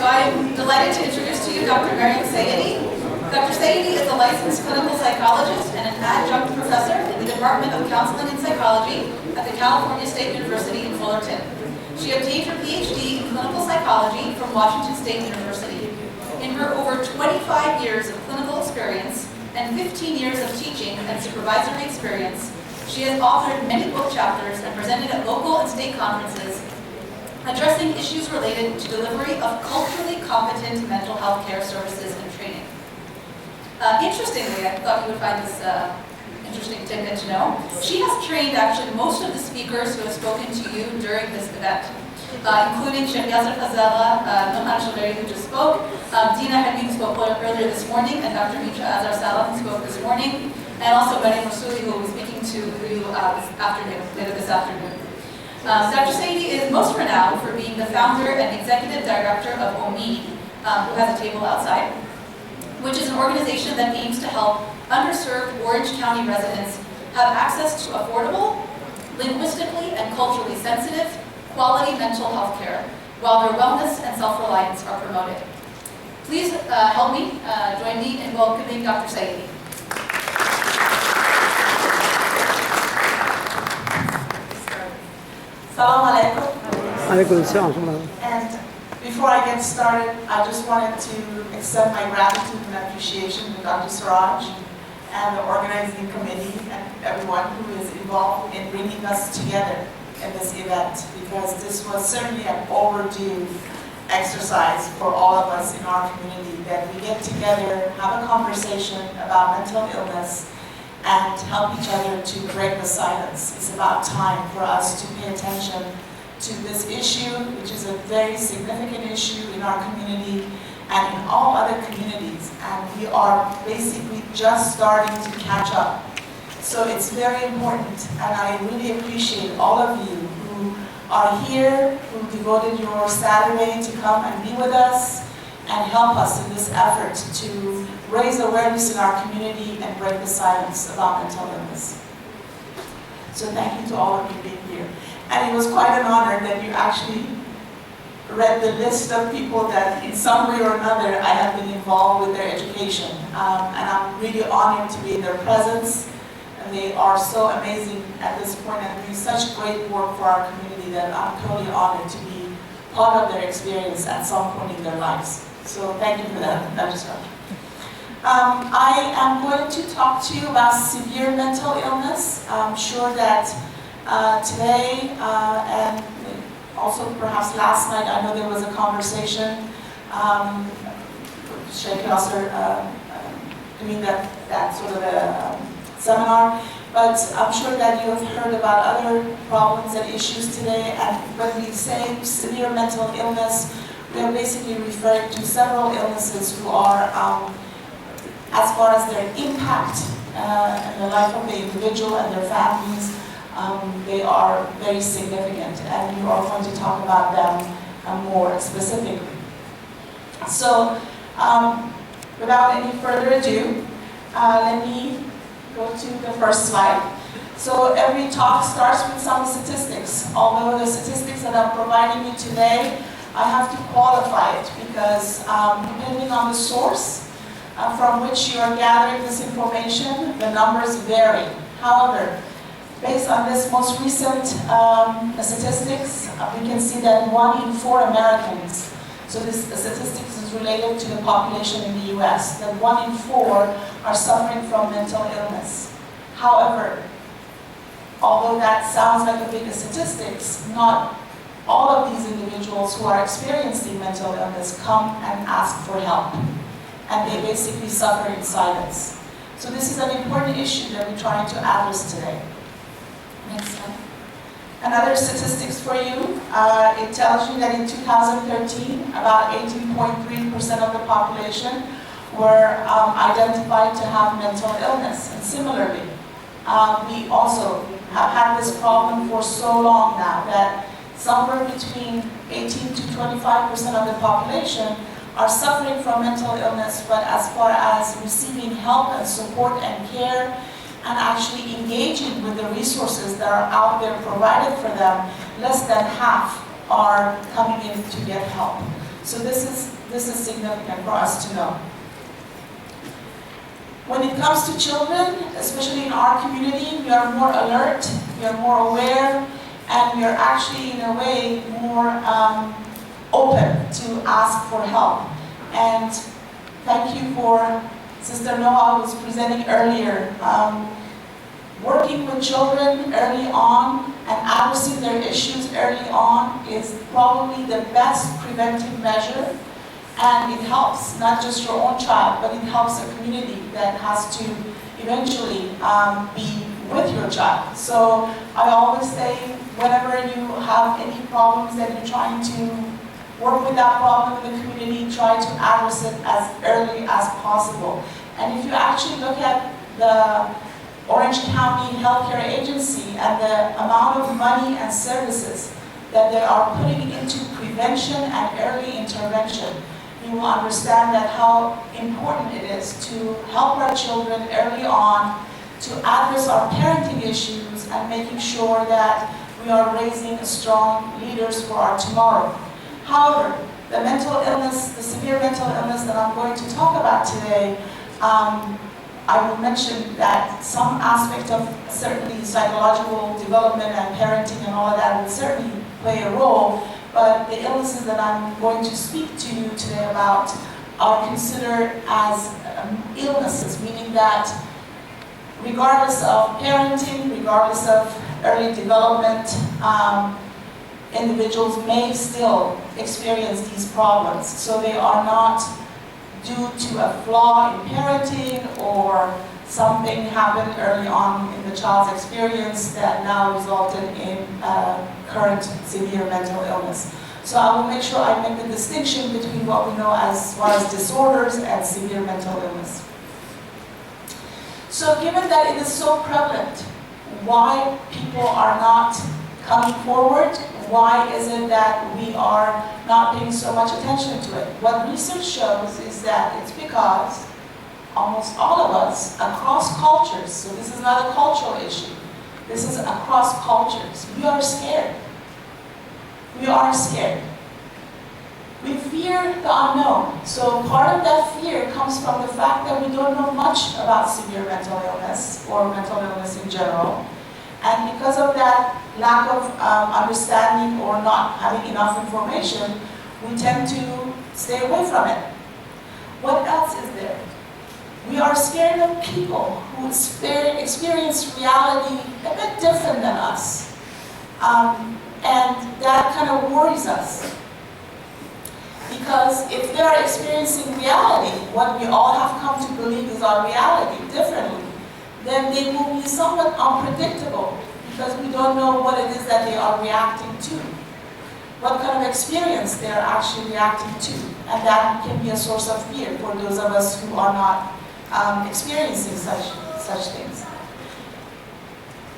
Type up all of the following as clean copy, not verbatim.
So I'm delighted to introduce to you Dr. Maryam Sayyedi. Dr. Sayyedi is a licensed clinical psychologist and an adjunct professor in the Department of Counseling and Psychology at the California State University in Fullerton. She obtained her PhD in clinical psychology from Washington State University. In her over 25 years of clinical experience and 15 years of teaching and supervisory experience, she has authored many book chapters and presented at local and state conferences addressing issues related to delivery of culturally competent mental health care services and training. Interestingly, I thought you would find this interesting tidbit to know, she has trained actually most of the speakers who have spoken to you during this event, including Sheikh Yasser Fazela, Nohan Shaveri, who just spoke, Dina Habib spoke earlier this morning, and Dr. Mitra Azar Salah spoke this morning, and also Maryam who will be speaking to you later this afternoon. Dr. Sayyedi is most renowned for being the founder and executive director of OMED, who has a table outside, which is an organization that aims to help underserved Orange County residents have access to affordable, linguistically and culturally sensitive, quality mental health care, while their wellness and self-reliance are promoted. Please help me, join me in welcoming Dr. Sayyedi. Assalamu alaikum. And before I get started, I just wanted to extend my gratitude and appreciation to Dr. Siraj and the organizing committee and everyone who is involved in bringing us together in this event, because this was certainly an overdue exercise for all of us in our community, that we get together, have a conversation about mental illness, and help each other to break the silence. It's about time for us to pay attention to this issue, which is a very significant issue in our community and in all other communities. And we are basically just starting to catch up. So it's very important, and I really appreciate all of you who are here, who devoted your Saturday to come and be with us and help us in this effort to raise awareness in our community and break the silence about mental illness. So thank you to all of you being here. And it was quite an honor that you actually read the list of people that in some way or another I have been involved with their education. And I'm really honored to be in their presence. And they are so amazing at this point and doing such great work for our community that I'm totally honored to be part of their experience at some point in their lives. So thank you for that, Dr. Siraj. I am going to talk to you about severe mental illness. I'm sure that today and also perhaps last night, I know there was a conversation, Sheikh Yasser doing that sort of a seminar, but I'm sure that you have heard about other problems and issues today, and when we say severe mental illness, we are basically referring to several illnesses who are, as far as their impact in the life of the individual and their families, they are very significant, and we are going to talk about them more specifically. So, without any further ado, let me go to the first slide. So every talk starts with some statistics. Although the statistics that I'm providing you today, I have to qualify it because depending on the source from which you are gathering this information, the numbers vary. However, based on this most recent statistics, we can see that 1 in 4 Americans, so this statistics is related to the population in the US, that 1 in 4 are suffering from mental illness. However, although that sounds like a big statistics, not all of these individuals who are experiencing mental illness come and ask for help. And they basically suffer in silence. So this is an important issue that we're trying to address today. Next slide. Another statistics for you, it tells you that in 2013, about 18.3% of the population were identified to have mental illness. And similarly, we also have had this problem for so long now that somewhere between 18 to 25% of the population are suffering from mental illness, but as far as receiving help and support and care and actually engaging with the resources that are out there provided for them, less than half are coming in to get help. So this is significant for us to know. When it comes to children, especially in our community, we are more alert, we are more aware, and we are actually, in a way, more open to ask for help. And thank you for Sister Noah, who was presenting earlier. Working with children early on and addressing their issues early on is probably the best preventive measure. And it helps not just your own child, but it helps a community that has to eventually be with your child. So I always say, whenever you have any problems that you're trying to work with that problem in the community, try to address it as early as possible. And if you actually look at the Orange County Healthcare Agency and the amount of money and services that they are putting into prevention and early intervention, you will understand that how important it is to help our children early on, to address our parenting issues, and making sure that we are raising strong leaders for our tomorrow. However, the mental illness, the severe mental illness that I'm going to talk about today, I will mention that some aspect of certainly psychological development and parenting and all of that will certainly play a role, but the illnesses that I'm going to speak to you today about are considered as illnesses, meaning that regardless of parenting, regardless of early development, individuals may still experience these problems. So they are not due to a flaw in parenting or something happened early on in the child's experience that now resulted in current severe mental illness. So I will make sure I make the distinction between what we know as far as disorders and severe mental illness. So given that it is so prevalent, why people are not coming forward? Why is it that we are not paying so much attention to it? What research shows is that it's because almost all of us, across cultures, so this is not a cultural issue, this is across cultures, we are scared. We are scared. We fear the unknown. So part of that fear comes from the fact that we don't know much about severe mental illness or mental illness in general. And because of that lack of understanding or not having enough information, we tend to stay away from it. What else is there? We are scared of people who experience reality a bit different than us. And that kind of worries us. Because if they are experiencing reality, what we all have come to believe is our reality differently, then they will be somewhat unpredictable because we don't know what it is that they are reacting to, what kind of experience they are actually reacting to. And that can be a source of fear for those of us who are not experiencing such things.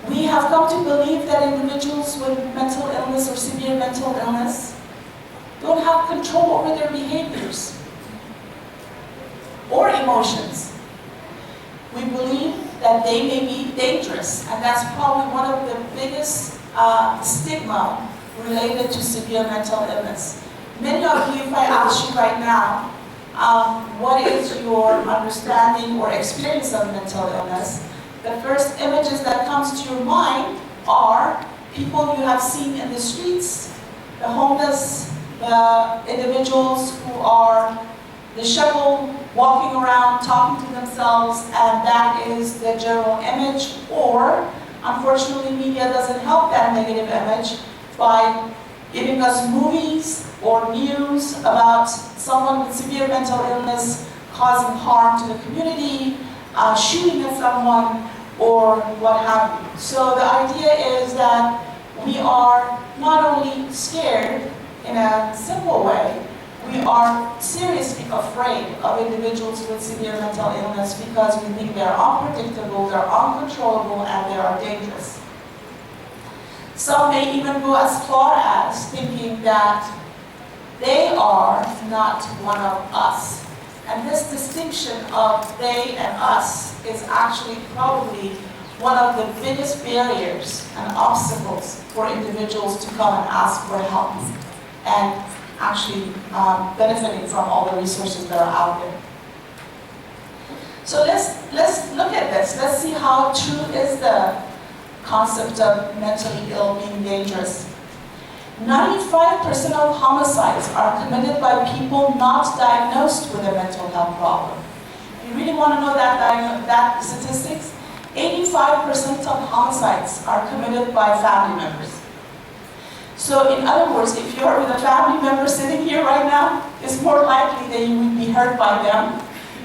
We have come to believe that individuals with mental illness or severe mental illness don't have control over their behaviors or emotions. We believe that they may be dangerous, and that's probably one of the biggest stigma related to severe mental illness. Many of you, if I ask you right now, what is your understanding or experience of mental illness? The first images that comes to your mind are people you have seen in the streets, the homeless, the individuals who are disheveled, walking around, talking to themselves, and that is the general image. Or, unfortunately, media doesn't help that negative image by giving us movies or news about someone with severe mental illness causing harm to the community, shooting at someone, or what have you. So the idea is that we are not only scared in a simple way, we are seriously afraid of individuals with severe mental illness because we think they're unpredictable, they're uncontrollable, and they are dangerous. Some may even go as far as thinking that they are not one of us. And this distinction of they and us is actually probably one of the biggest barriers and obstacles for individuals to come and ask for help. And actually benefiting from all the resources that are out there. So let's look at this. Let's see how true is the concept of mentally ill being dangerous. 95% of homicides are committed by people not diagnosed with a mental health problem. If you really want to know that statistics, 85% of homicides are committed by family members. So in other words, if you are with a family member sitting here right now, it's more likely that you would be hurt by them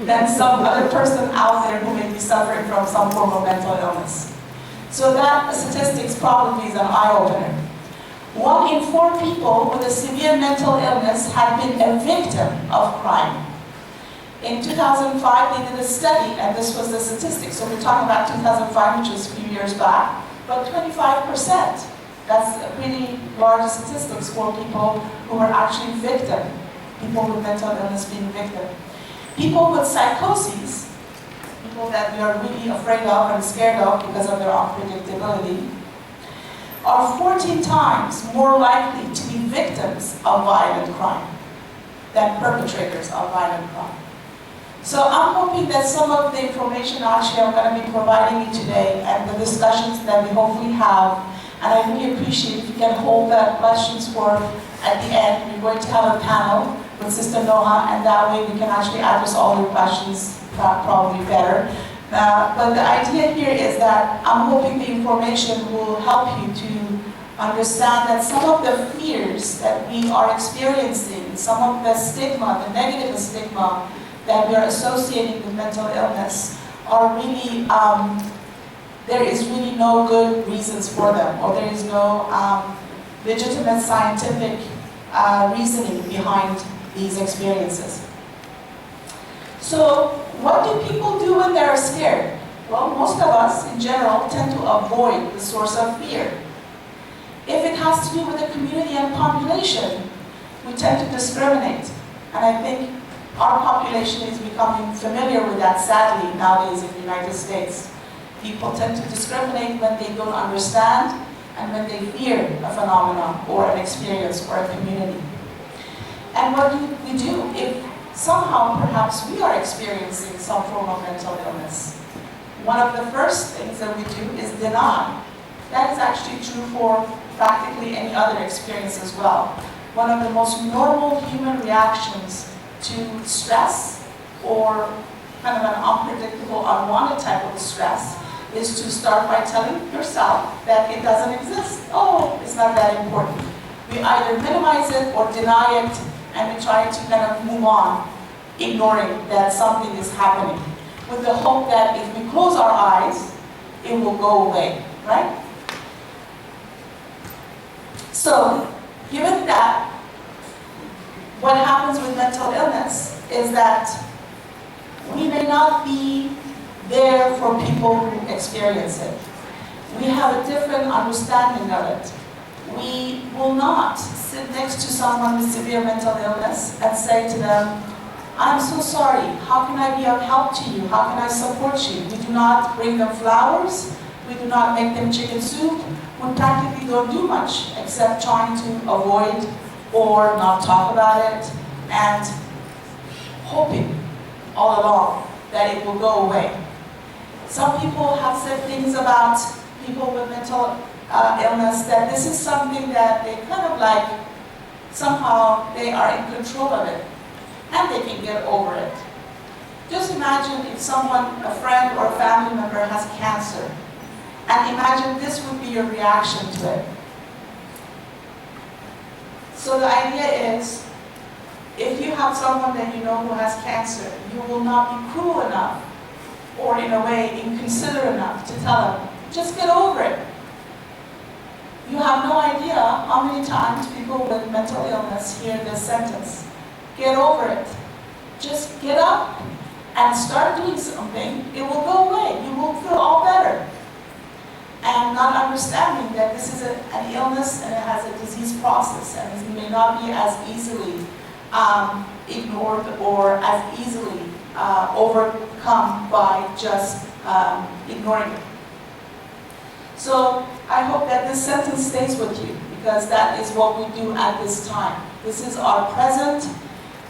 than some other person out there who may be suffering from some form of mental illness. So that statistics probably is an eye-opener. 1 in 4 people with a severe mental illness had been a victim of crime. In 2005, they did a study, and this was the statistics. So we're talking about 2005, which was a few years back, but 25%. That's a pretty large statistics for people who are actually victim, people with mental illness being victim. People with psychoses, people that we are really afraid of and scared of because of their unpredictability, are 14 times more likely to be victims of violent crime than perpetrators of violent crime. So I'm hoping that some of the information actually I'm going to be providing you today and the discussions that we hopefully have, and I really appreciate if you can hold the questions for at the end. We're going to have a panel with Sister Noha, and that way we can actually address all your questions probably better. But the idea here is that I'm hoping the information will help you to understand that some of the fears that we are experiencing, some of the stigma, the negative stigma that we are associating with mental illness are really, there is really no good reasons for them, or there is no legitimate scientific reasoning behind these experiences. So what do people do when they're scared? Well, most of us in general tend to avoid the source of fear. If it has to do with the community and population, we tend to discriminate. And I think our population is becoming familiar with that, sadly, nowadays in the United States. People tend to discriminate when they don't understand and when they fear a phenomenon or an experience or a community. And what do we do if somehow perhaps we are experiencing some form of mental illness? One of the first things that we do is deny. That is actually true for practically any other experience as well. One of the most normal human reactions to stress, or kind of an unpredictable, unwanted type of stress, is to start by telling yourself that it doesn't exist. Oh, it's not that important. We either minimize it or deny it, and we try to kind of move on, ignoring that something is happening, with the hope that if we close our eyes, it will go away, right? So, given that, what happens with mental illness is that we may not be there for people who experience it. We have a different understanding of it. We will not sit next to someone with severe mental illness and say to them, I'm so sorry, how can I be of help to you? How can I support you? We do not bring them flowers. We do not make them chicken soup. We practically don't do much except trying to avoid or not talk about it and hoping all along that it will go away. Some people have said things about people with mental illness that this is something that they kind of like, somehow they are in control of it and they can get over it. Just imagine if someone, a friend or a family member has cancer, and imagine this would be your reaction to it. So the idea is, if you have someone that you know who has cancer, you will not be cruel enough, or in a way inconsiderate enough to tell them, just get over it. You have no idea how many times people with mental illness hear this sentence. Get over it. Just get up and start doing something. It will go away. You will feel all better. And not understanding that this is an illness and it has a disease process and it may not be as easily ignored or as easily overcome by just ignoring it. So I hope that this sentence stays with you, because that is what we do at this time. This is our present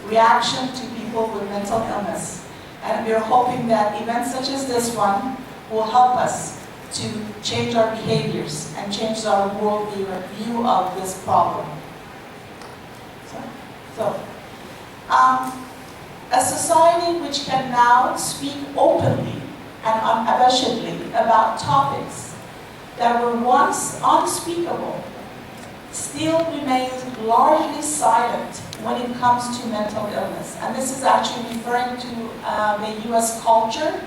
reaction to people with mental illness. And we are hoping that events such as this one will help us to change our behaviors and change our worldview of this problem. A society which can now speak openly and unabashedly about topics that were once unspeakable still remains largely silent when it comes to mental illness. And this is actually referring to the US culture,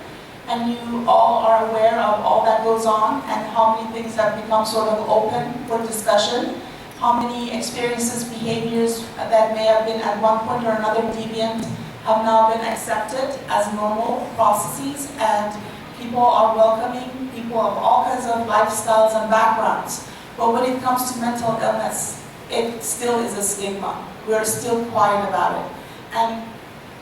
and you all are aware of all that goes on and how many things have become sort of open for discussion, how many experiences, behaviors that may have been at one point or another deviant have now been accepted as normal processes, and people are welcoming people of all kinds of lifestyles and backgrounds. But when it comes to mental illness, it still is a stigma. We're still quiet about it. And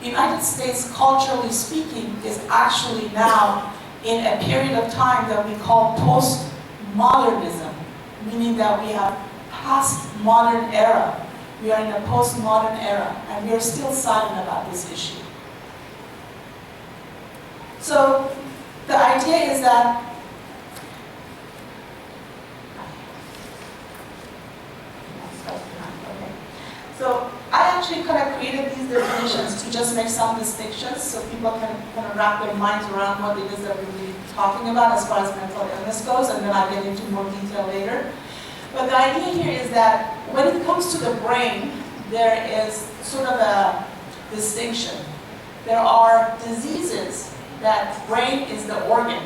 the United States, culturally speaking, is actually now in a period of time that we call postmodernism, meaning that we have passed modern era. We are in a postmodern era, and we are still silent about this issue. So the idea is that So I actually kind of created these definitions to just make some distinctions so people can kind of wrap their minds around what it is that we're really talking about as far as mental illness goes, and then I'll get into more detail later. But the idea here is that when it comes to the brain, there is sort of a distinction. There are diseases that brain is the organ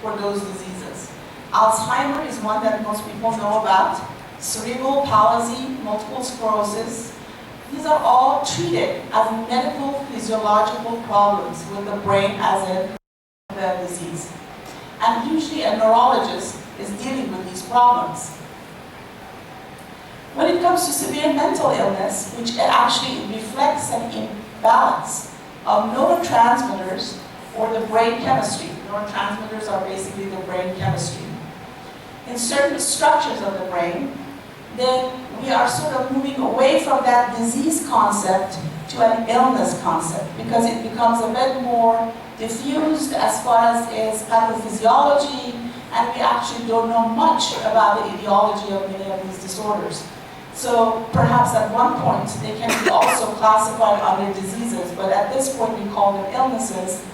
for those diseases. Alzheimer is one that most people know about. Cerebral palsy, multiple sclerosis. These are all treated as medical physiological problems with the brain as in the disease. And usually a neurologist is dealing with these problems. When it comes to severe mental illness, which actually reflects an imbalance of neurotransmitters or the brain chemistry. Neurotransmitters are basically the brain chemistry. In certain structures of the brain, then we are sort of moving away from that disease concept to an illness concept, because it becomes a bit more diffused as far as its pathophysiology, and we actually don't know much about the etiology of many of these disorders. So perhaps at one point they can be also classified under diseases, but at this point we call them illnesses.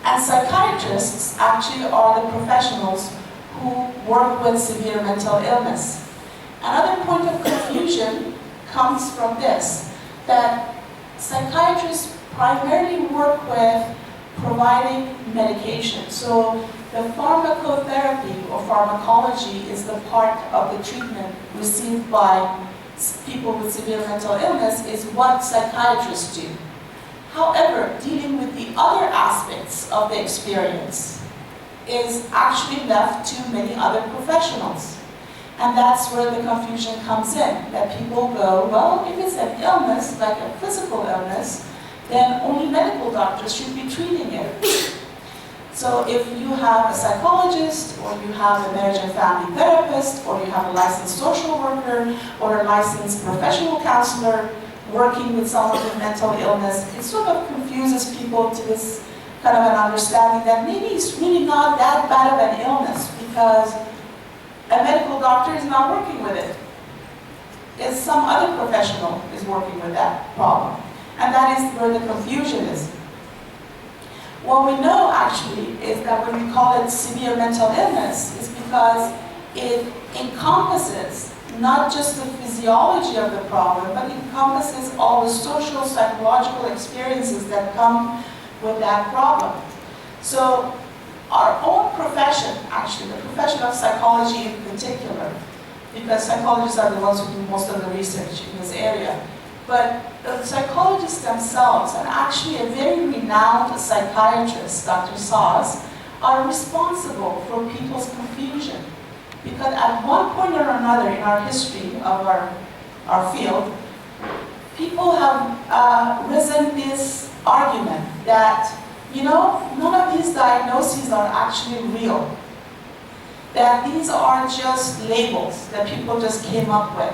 And psychiatrists actually are the professionals who work with severe mental illness. Another point of confusion comes from this, that psychiatrists primarily work with providing medication. So the pharmacotherapy or pharmacology is the part of the treatment received by people with severe mental illness is what psychiatrists do. However, dealing with the other aspects of the experience is actually left to many other professionals. And that's where the confusion comes in, that people go, well, if it's an illness, like a physical illness, then only medical doctors should be treating it. So if you have a psychologist, or you have a marriage and family therapist, or you have a licensed social worker, or a licensed professional counselor working with someone with mental illness, it sort of confuses people to this kind of an understanding that maybe it's really not that bad of an illness, because a medical doctor is not working with it. It's some other professional is working with that problem. And that is where the confusion is. What we know actually is that when we call it severe mental illness, is because it encompasses not just the physiology of the problem, but it encompasses all the social, psychological experiences that come with that problem. So our own profession, actually, the profession of psychology in particular, because psychologists are the ones who do most of the research in this area, but the psychologists themselves, and actually a very renowned psychiatrist, Dr. Saws, are responsible for people's confusion. Because at one point or another in our history of our field, people have risen this argument that, you know, none of these diagnoses are actually real. That these are just labels that people just came up with.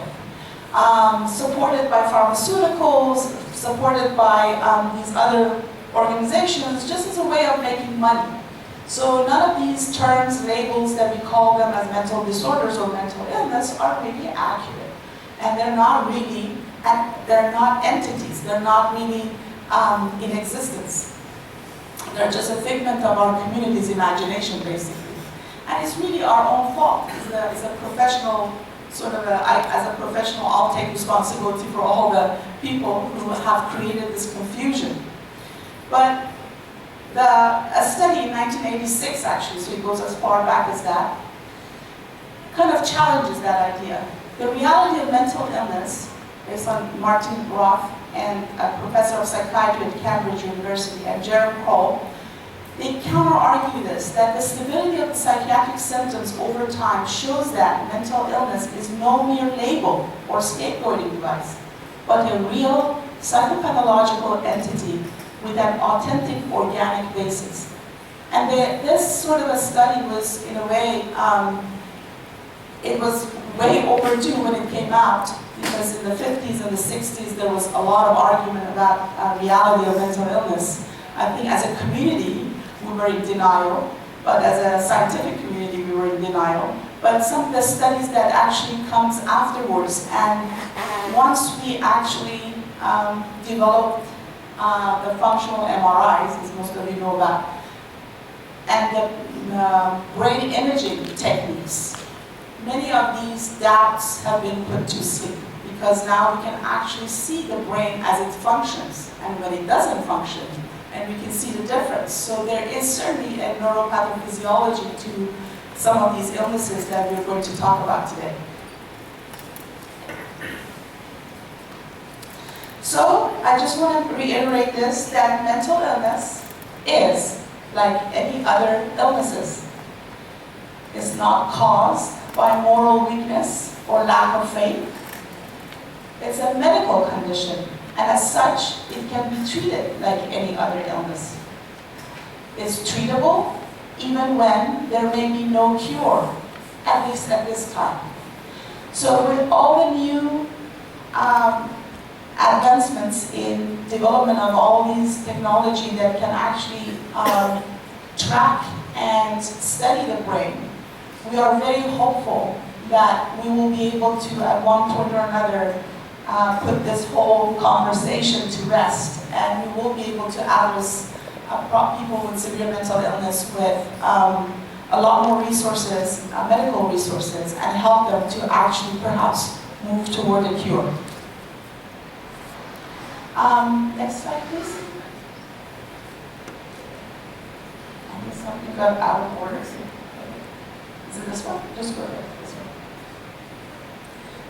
supported by pharmaceuticals, supported by these other organizations, just as a way of making money. So none of these terms, labels that we call them as mental disorders or mental illness are really accurate. And they're not really, they're not entities, they're not really in existence. They're just a figment of our community's imagination, basically. And it's really our own fault. As a professional, as a professional, I'll take responsibility for all the people who have created this confusion. But a study in 1986, actually, so it goes as far back as that, kind of challenges that idea. The reality of mental illness, based on Martin Groff and a professor of psychiatry at Cambridge University, and Jerome Kroll, they counter-argue this, that the stability of the psychiatric symptoms over time shows that mental illness is no mere label or scapegoating device, but a real psychopathological entity with an authentic organic basis. And this sort of a study was, in a way, it was way overdue when it came out, because in the 50s and the 60s there was a lot of argument about reality of mental illness. I think as a community, we were in denial, but as a scientific community, we were in denial. But some of the studies that actually comes afterwards, and once we actually developed the functional MRIs, as most of you know about, and the brain imaging techniques, many of these doubts have been put to sleep, because now we can actually see the brain as it functions, and when it doesn't function, and we can see the difference. So there is certainly a neuropathophysiology to some of these illnesses that we're going to talk about today. So I just want to reiterate this, that mental illness is like any other illnesses. It's not caused by moral weakness or lack of faith. It's a medical condition, and as such, it can be treated like any other illness. It's treatable even when there may be no cure, at least at this time. So with all the new advancements in development of all these technology that can actually track and study the brain, we are very hopeful that we will be able to, at one point or another, put this whole conversation to rest, and we will be able to address people with severe mental illness with a lot more resources, medical resources, and help them to actually perhaps move toward a cure. Next slide, please. I guess something got out of order. Is it this one? Just go ahead. This one.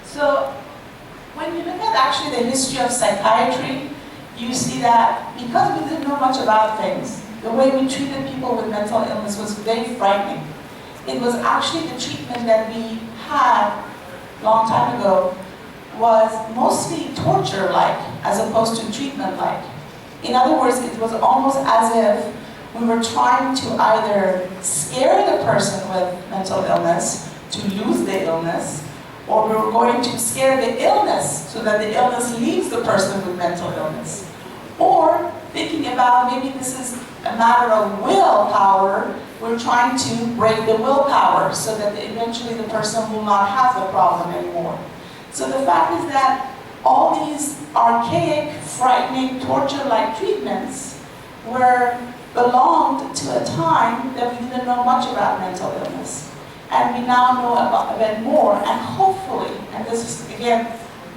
So, when you look at actually the history of psychiatry, you see that because we didn't know much about things, the way we treated people with mental illness was very frightening. It was actually the treatment that we had a long time ago was mostly torture-like as opposed to treatment-like. In other words, it was almost as if we were trying to either scare the person with mental illness to lose the illness, or we were going to scare the illness so that the illness leaves the person with mental illness. Or thinking about maybe this is a matter of willpower, we're trying to break the willpower so that eventually the person will not have the problem anymore. So the fact is that all these archaic, frightening, torture-like treatments belonged to a time that we didn't know much about mental illness. And we now know a bit more, and hopefully, and this is again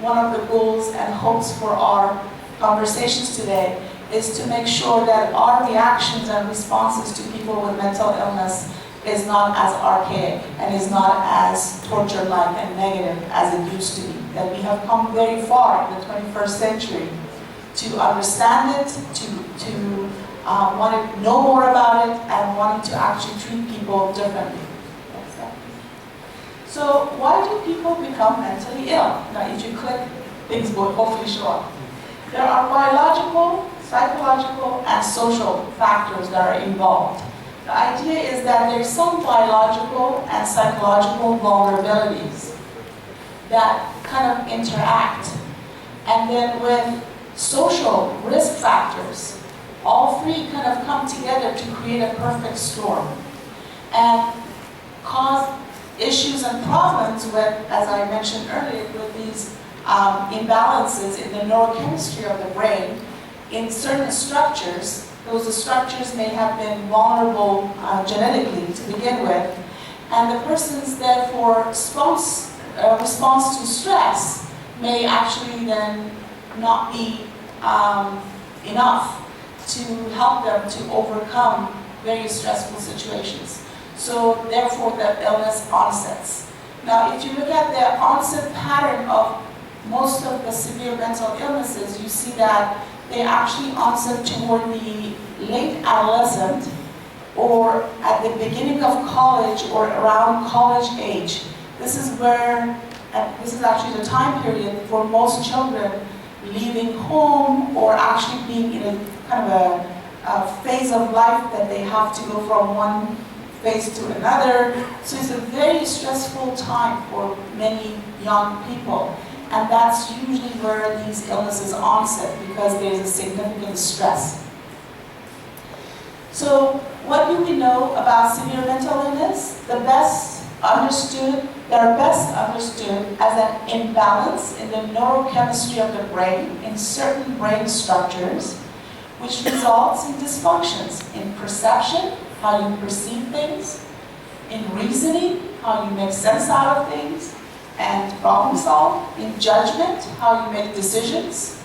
one of the goals and hopes for our conversations today, is to make sure that our reactions and responses to people with mental illness is not as archaic and is not as torture-like and negative as it used to be. That we have come very far in the 21st century to understand it, to want to know more about it, and wanting to actually treat people differently. So why do people become mentally ill? Now if you click, things will hopefully show up. There are biological, psychological, and social factors that are involved. The idea is that there's some biological and psychological vulnerabilities that kind of interact. And then with social risk factors, all three kind of come together to create a perfect storm and cause issues and problems with, as I mentioned earlier, with these imbalances in the neurochemistry of the brain in certain structures. Those structures may have been vulnerable genetically to begin with, and the person's therefore response to stress may actually then not be enough to help them to overcome very stressful situations. So therefore the illness onsets. Now if you look at the onset pattern of most of the severe mental illnesses, you see that they actually onset toward the late adolescent or at the beginning of college or around college age. This is where, this is actually the time period for most children leaving home or actually being in a kind of a phase of life that they have to go from one phase to another. So it's a very stressful time for many young people. And that's usually where these illnesses onset because there's a significant stress. So what do we know about severe mental illness? They're best understood as an imbalance in the neurochemistry of the brain in certain brain structures, which results in dysfunctions in perception, how you perceive things, in reasoning, how you make sense out of things, and problem solve, in judgment, how you make decisions,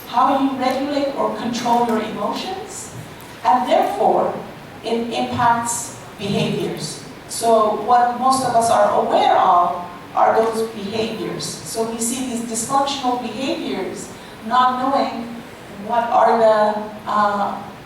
how you regulate or control your emotions, and therefore it impacts behaviors. So what most of us are aware of are those behaviors. So we see these dysfunctional behaviors, not knowing what are the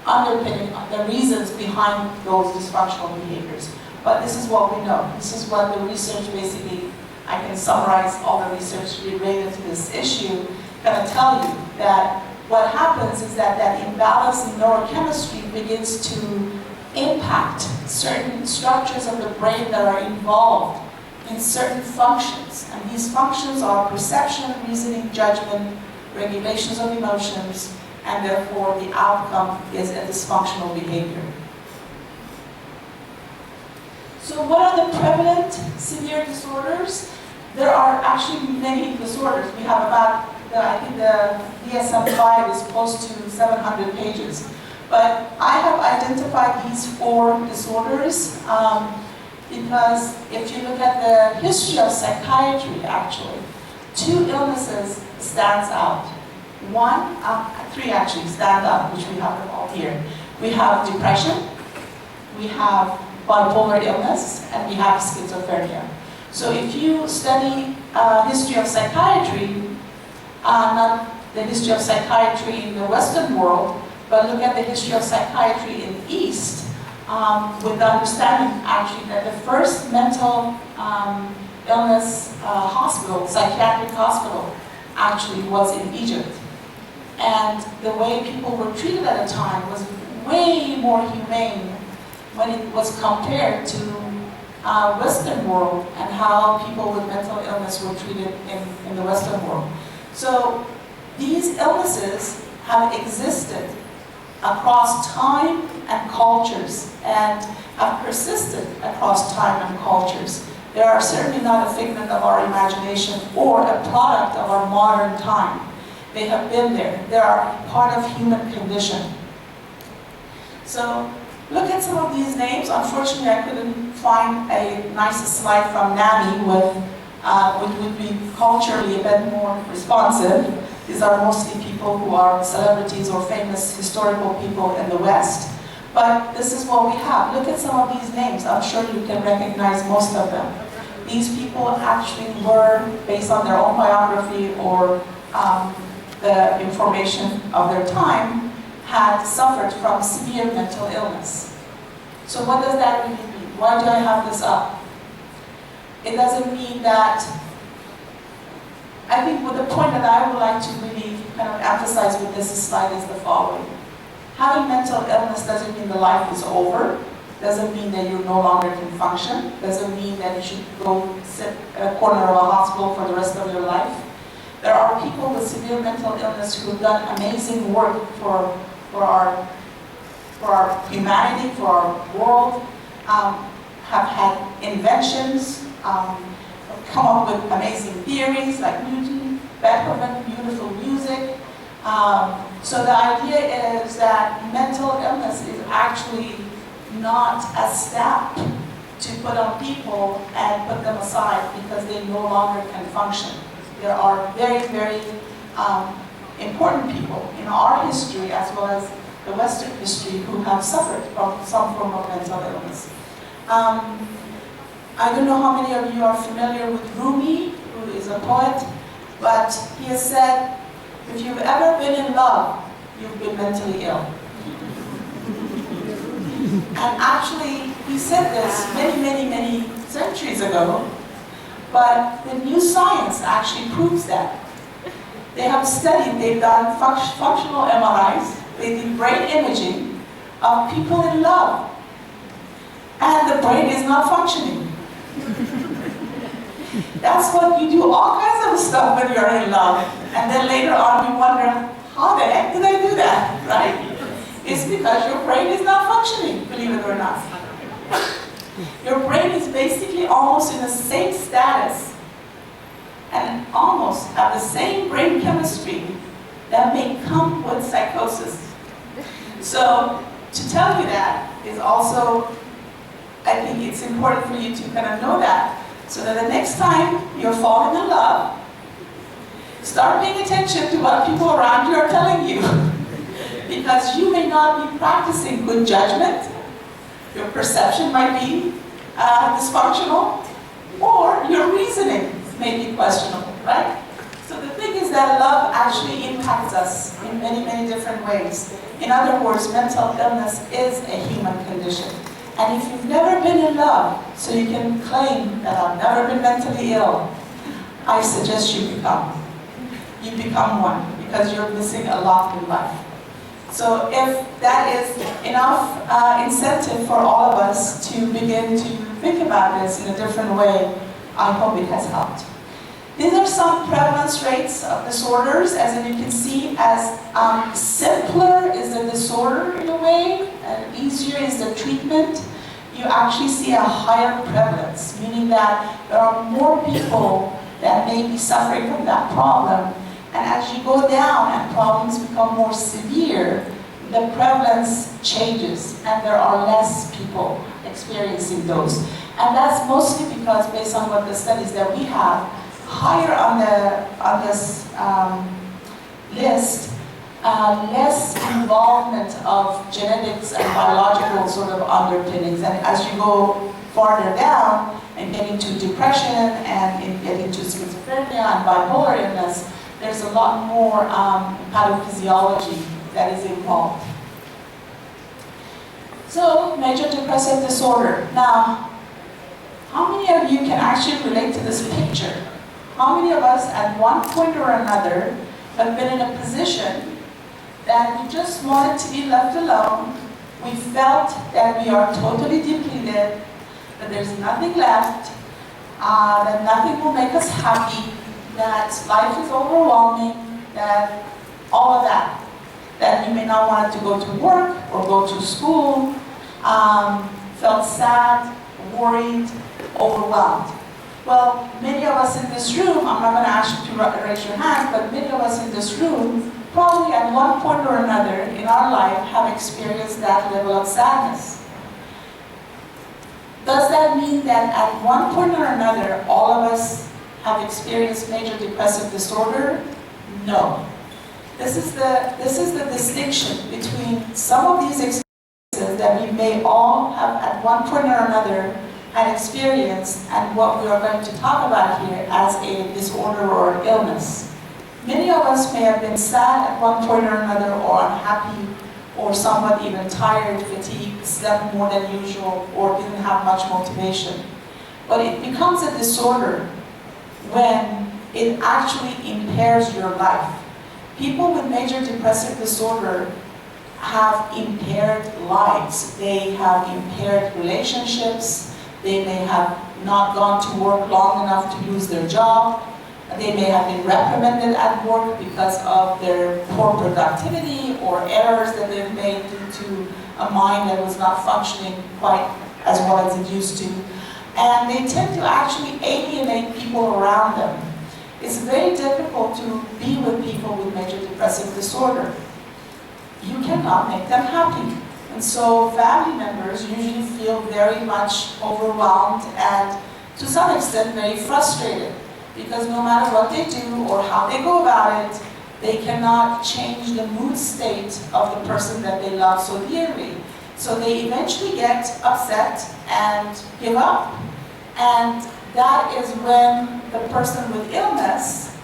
underpinning, the reasons behind those dysfunctional behaviors. But this is what we know. This is what the research basically, I can summarize all the research related to this issue, kind of tell you that what happens is that that imbalance in neurochemistry begins to impact certain structures of the brain that are involved in certain functions. And these functions are perception, reasoning, judgment, regulations of emotions, and therefore the outcome is a dysfunctional behavior. So what are the prevalent severe disorders? There are actually many disorders. We have about, I think the DSM-5 is close to 700 pages. But I have identified these 4 disorders because if you look at the history of psychiatry, actually, 2 illnesses stands out. 3 actually stand out, which we have them all here. We have depression, we have bipolar illness, and we have schizophrenia. So if you study history of psychiatry, not the history of psychiatry in the Western world, but look at the history of psychiatry in the East, with the understanding actually that the first mental illness hospital, psychiatric hospital, actually was in Egypt. And the way people were treated at the time was way more humane when it was compared to Western world and how people with mental illness were treated in the Western world. So these illnesses have existed across time and cultures and have persisted across time and cultures. They are certainly not a figment of our imagination or a product of our modern time. They have been there. They are part of human condition. So look at some of these names. Unfortunately, I couldn't find a nice slide from NAMI which would be culturally a bit more responsive. These are mostly people who are celebrities or famous historical people in the West. But this is what we have. Look at some of these names. I'm sure you can recognize most of them. These people actually were, based on their own biography or the information of their time, had suffered from severe mental illness. So what does that really mean? Why do I have this up? It doesn't mean that, I think what the point that I would like to really kind of emphasize with this slide is the following. Having mental illness doesn't mean the life is over. doesn't mean that you no longer can function, doesn't mean that you should go sit in a corner of a hospital for the rest of your life. There are people with severe mental illness who've done amazing work for our humanity, for our world, have had inventions, come up with amazing theories like Newton, Beethoven, beautiful music. So the idea is that mental illness is actually not a stamp to put on people and put them aside because they no longer can function. There are very, very important people in our history as well as the Western history who have suffered from some form of mental illness. I don't know how many of you are familiar with Rumi, who is a poet, but he has said, if you've ever been in love, you've been mentally ill. And actually, he said this many, many, many centuries ago, but the new science actually proves that. They have studied, they've done functional MRIs, they did brain imaging of people in love, and the brain is not functioning. That's what you do, all kinds of stuff when you're in love, and then later on you wonder, how the heck did I do that, right? It's because your brain is not functioning, believe it or not. Your brain is basically almost in the same status and almost have the same brain chemistry that may come with psychosis. So to tell you that is also, I think it's important for you to kind of know that, so that the next time you're falling in love, start paying attention to what people around you are telling you. Because you may not be practicing good judgment, your perception might be dysfunctional, or your reasoning may be questionable, right? So the thing is that love actually impacts us in many, many different ways. In other words, mental illness is a human condition. And if you've never been in love, so you can claim that I've never been mentally ill, I suggest you become. You become one, because you're missing a lot in life. So if that is enough incentive for all of us to begin to think about this in a different way, I hope it has helped. These are some prevalence rates of disorders. As you can see, as simpler is the disorder in a way, and easier is the treatment, you actually see a higher prevalence, meaning that there are more people that may be suffering from that problem. And as you go down and problems become more severe, the prevalence changes and there are less people experiencing those. And that's mostly because, based on what the studies that we have, higher on this list, less involvement of genetics and biological sort of underpinnings. And as you go farther down and get into depression and get into schizophrenia and bipolar illness, there's a lot more pathophysiology that is involved. So, major depressive disorder. Now, how many of you can actually relate to this picture? How many of us at one point or another have been in a position that we just wanted to be left alone? We felt that we are totally depleted, that there's nothing left, that nothing will make us happy, that life is overwhelming, that all of that. That you may not want to go to work or go to school, felt sad, worried, overwhelmed. Well, many of us in this room, I'm not going to ask you to raise your hands, but many of us in this room probably at one point or another in our life have experienced that level of sadness. Does that mean that at one point or another all of us have experienced major depressive disorder? No. This is the distinction between some of these experiences that we may all have at one point or another had experienced and what we are going to talk about here as a disorder or illness. Many of us may have been sad at one point or another, or unhappy, or somewhat even tired, fatigued, slept more than usual, or didn't have much motivation. But it becomes a disorder when it actually impairs your life. People with major depressive disorder have impaired lives. They have impaired relationships. They may have not gone to work long enough to lose their job. They may have been reprimanded at work because of their poor productivity or errors that they've made due to a mind that was not functioning quite as well as it used to. And they tend to actually alienate people around them. It's very difficult to be with people with major depressive disorder. You cannot make them happy. And so family members usually feel very much overwhelmed and to some extent very frustrated, because no matter what they do or how they go about it, they cannot change the mood state of the person that they love so dearly. So they eventually get upset and give up. And that is when the person with illness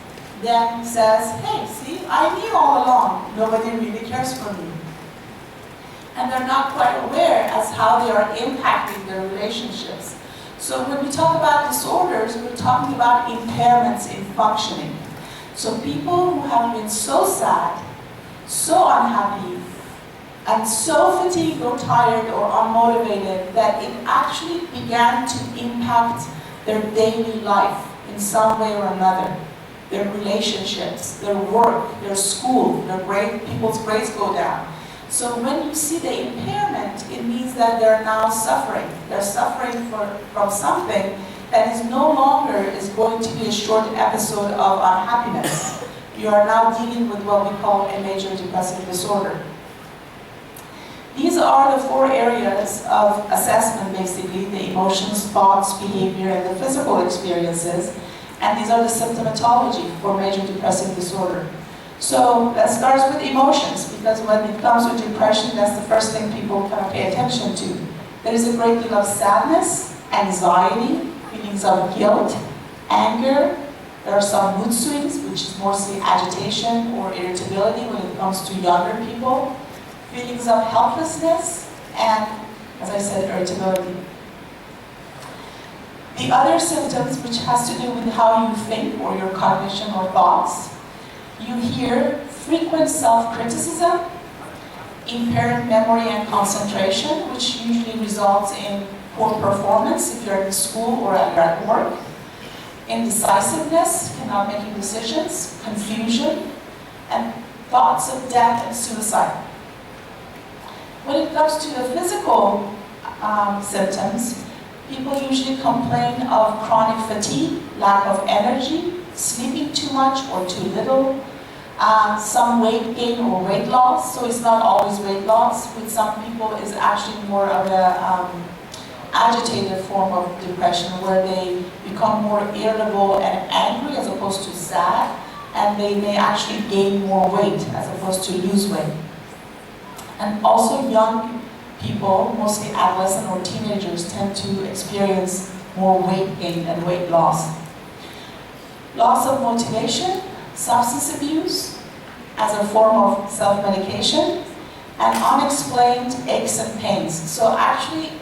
then says, hey, see, I knew all along, nobody really cares for me. And they're not quite aware as how they are impacting their relationships. So when we talk about disorders, we're talking about impairments in functioning. So people who have been so sad, so unhappy, and so fatigued or tired or unmotivated that it actually began to impact their daily life in some way or another. Their relationships, their work, their school, people's grades go down. So when you see the impairment, it means that they're now suffering. They're suffering from something that is no longer is going to be a short episode of unhappiness. You are now dealing with what we call a major depressive disorder. These are the 4 areas of assessment, basically: the emotions, thoughts, behavior, and the physical experiences. And these are the symptomatology for major depressive disorder. So let's start with emotions, because when it comes to depression, that's the first thing people kind of pay attention to. There is a great deal of sadness, anxiety, feelings of guilt, anger. There are some mood swings, which is mostly agitation or irritability when it comes to younger people. Feelings of helplessness, and, as I said, irritability. The other symptoms, which has to do with how you think or your cognition or thoughts, you hear frequent self-criticism, impaired memory and concentration, which usually results in poor performance if you're in school or at work, indecisiveness, cannot making decisions, confusion, and thoughts of death and suicide. When it comes to the physical symptoms, people usually complain of chronic fatigue, lack of energy, sleeping too much or too little, some weight gain or weight loss. So it's not always weight loss. With some people, it's actually more of an agitated form of depression, where they become more irritable and angry as opposed to sad, and they may actually gain more weight as opposed to lose weight. And also young people, mostly adolescent or teenagers, tend to experience more weight gain and weight loss. Loss of motivation, substance abuse as a form of self-medication, and unexplained aches and pains. So actually,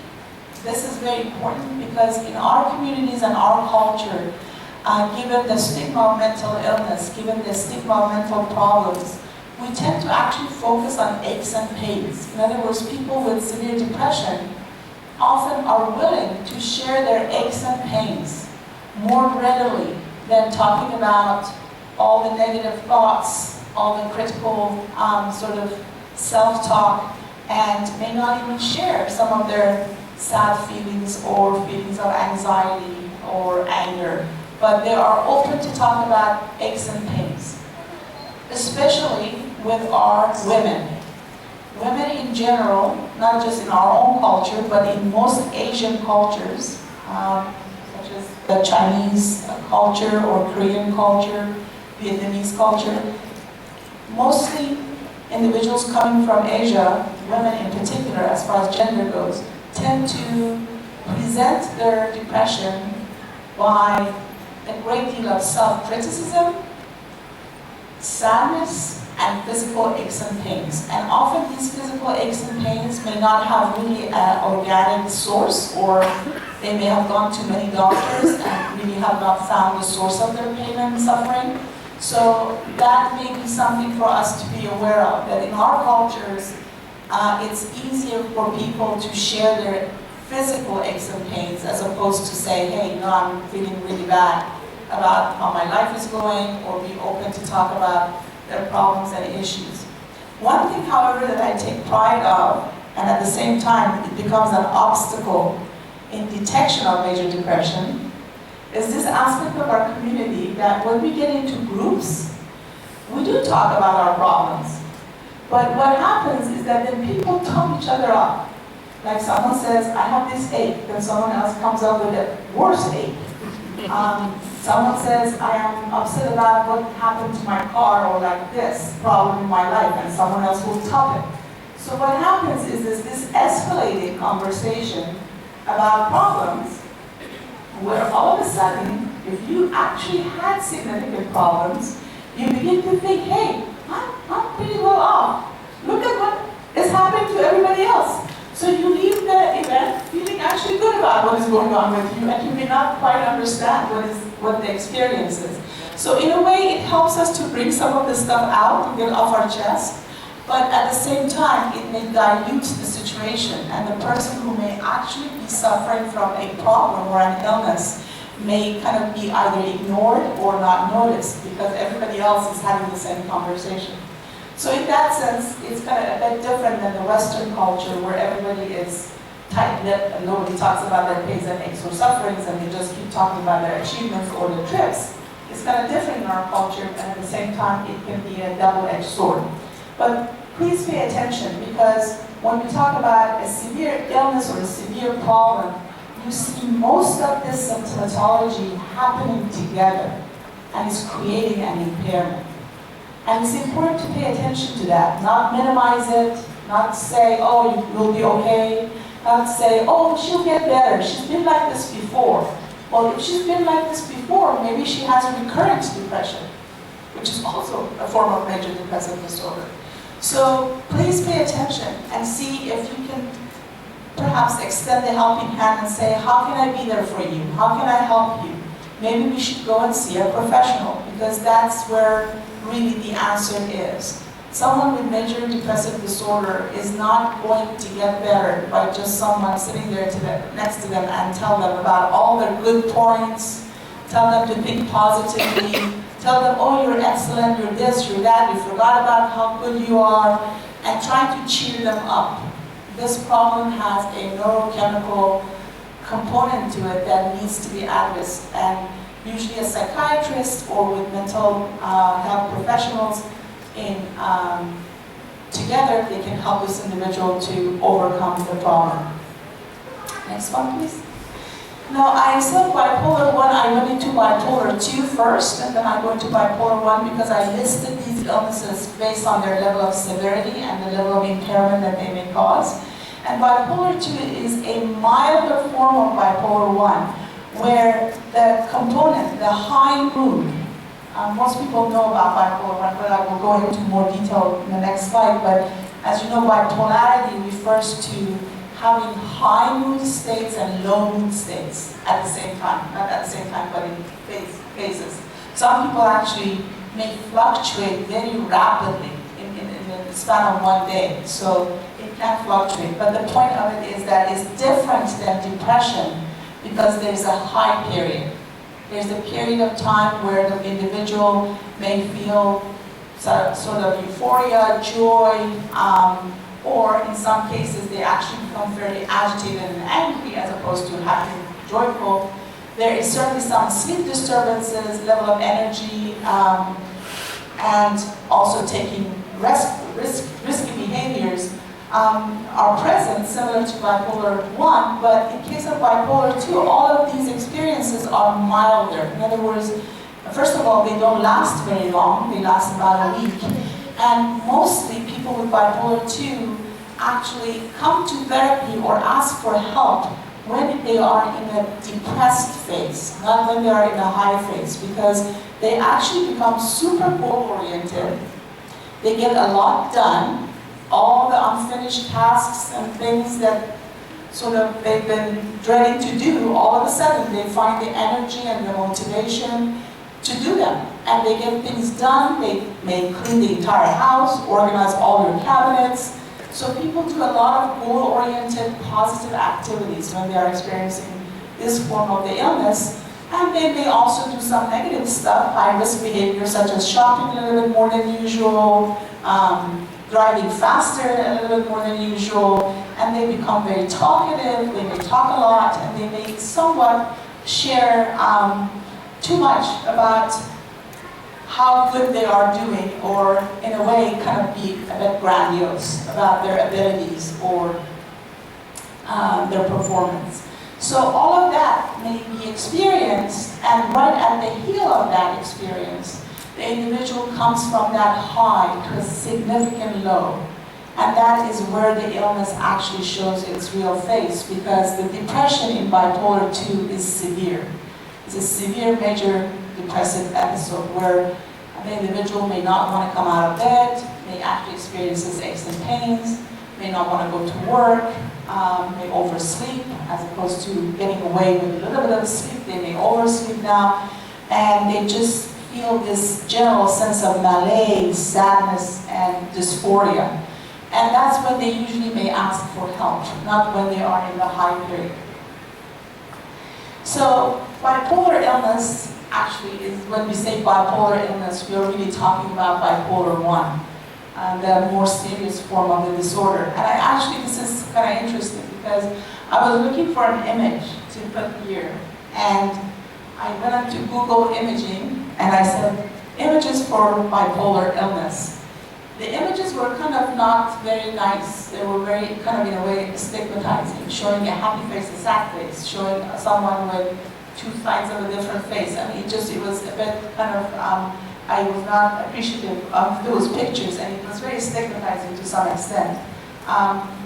this is very important, because in our communities and our culture, given the stigma of mental illness, given the stigma of mental problems, we tend to actually focus on aches and pains. In other words, people with severe depression often are willing to share their aches and pains more readily than talking about all the negative thoughts, all the critical sort of self-talk, and may not even share some of their sad feelings or feelings of anxiety or anger. But they are open to talk about aches and pains, especially with our women. Women in general, not just in our own culture, but in most Asian cultures, such as the Chinese culture or Korean culture, Vietnamese culture, mostly individuals coming from Asia, women in particular, as far as gender goes, tend to present their depression by a great deal of self-criticism, sadness, and physical aches and pains. And often these physical aches and pains may not have really an organic source, or they may have gone to many doctors and really have not found the source of their pain and suffering. So that may be something for us to be aware of, that in our cultures, it's easier for people to share their physical aches and pains as opposed to say, hey, no, I'm feeling really bad about how my life is going, or be open to talk about their problems and issues. One thing, however, that I take pride of, and at the same time it becomes an obstacle in detection of major depression, is this aspect of our community that when we get into groups, we do talk about our problems. But what happens is that then people top each other up. Like someone says, I have this ache, then someone else comes up with a worse ache. Someone says, I am upset about what happened to my car, or like this problem in my life, and someone else will top it. So what happens is this escalating conversation about problems, where all of a sudden, if you actually had significant problems, you begin to think, hey, I'm pretty well off. Look at what is happening to everybody else. So you leave the event feeling actually good about what is going on with you, and you may not quite understand what the experience is. So in a way, it helps us to bring some of this stuff out and get it off our chest, but at the same time, it may dilute the situation, and the person who may actually be suffering from a problem or an illness may kind of be either ignored or not noticed because everybody else is having the same conversation. So in that sense, it's kind of a bit different than the Western culture where everybody is tight-lipped and nobody talks about their pains and aches or sufferings, and they just keep talking about their achievements or their trips. It's kind of different in our culture, and at the same time, it can be a double-edged sword. But please pay attention, because when we talk about a severe illness or a severe problem, you see most of this symptomatology happening together, and it's creating an impairment. And it's important to pay attention to that, not minimize it, not say, oh, you'll be okay, not say, oh, she'll get better, she's been like this before. Well, if she's been like this before, maybe she has recurrent depression, which is also a form of major depressive disorder. So please pay attention and see if you can perhaps extend the helping hand and say, how can I be there for you? How can I help you? Maybe we should go and see a professional, because that's where really the answer is. Someone with major depressive disorder is not going to get better by just someone sitting there next to them and tell them about all their good points, tell them to think positively, tell them, oh, you're excellent, you're this, you're that, you forgot about how good you are, and trying to cheer them up. This problem has a neurochemical component to it that needs to be addressed, and usually a psychiatrist or with mental health professionals together, they can help this individual to overcome the problem. Next one, please. Now, I said bipolar 1, I went into bipolar 2 first, and then I go into bipolar 1 because I listed these illnesses based on their level of severity and the level of impairment that they may cause. And bipolar 2 is a milder form of bipolar 1, where the component, the high mood, most people know about bipolar 1, but I will go into more detail in the next slide. But as you know, bipolarity refers to having high mood states and low mood states at the same time. Not at the same time, but in phases. Some people actually may fluctuate very rapidly in the span of one day. So it can fluctuate. But the point of it is that it's different than depression, because there's a high period. There's a period of time where the individual may feel sort of euphoria, joy, or in some cases they actually become very agitated and angry as opposed to happy and joyful. There is certainly some sleep disturbances, level of energy, and also taking risky behaviors are present, similar to bipolar 1, but in case of bipolar 2, all of these experiences are milder. In other words, first of all, they don't last very long, they last about a week. And mostly people with bipolar 2 actually come to therapy or ask for help when they are in a depressed phase, not when they are in a high phase, because they actually become super goal-oriented, they get a lot done, all the unfinished tasks and things that sort of they've been dreading to do, all of a sudden they find the energy and the motivation to do them. And they get things done, they may clean the entire house, organize all their cabinets, So people do a lot of goal-oriented, positive activities when they are experiencing this form of the illness. And they may also do some negative stuff, high-risk behavior, such as shopping a little bit more than usual, driving faster a little bit more than usual, and they become very talkative, they may talk a lot, and they may somewhat share too much about how good they are doing, or in a way kind of be a bit grandiose about their abilities or their performance. So all of that may be experienced, and right at the heel of that experience, the individual comes from that high to a significant low. And that is where the illness actually shows its real face, because the depression in bipolar 2 is severe. It's a severe major depressive episode where the individual may not want to come out of bed, may actually experience aches and pains, may not want to go to work, may oversleep, as opposed to getting away with a little bit of sleep. They may oversleep now, and they just feel this general sense of malaise, sadness, and dysphoria. And that's when they usually may ask for help, not when they are in the high period. So bipolar illness actually is, when we say bipolar illness, we are really talking about bipolar 1. The more serious form of the disorder. And I actually, this is kind of interesting because I was looking for an image to put here, and I went up to Google imaging, and I said, images for bipolar illness. The images were kind of not very nice. They were very, kind of in a way, stigmatizing, showing a happy face, a sad face, showing someone with two sides of a different face. I mean, it was a bit kind of, I was not appreciative of those pictures, and it was very stigmatizing to some extent,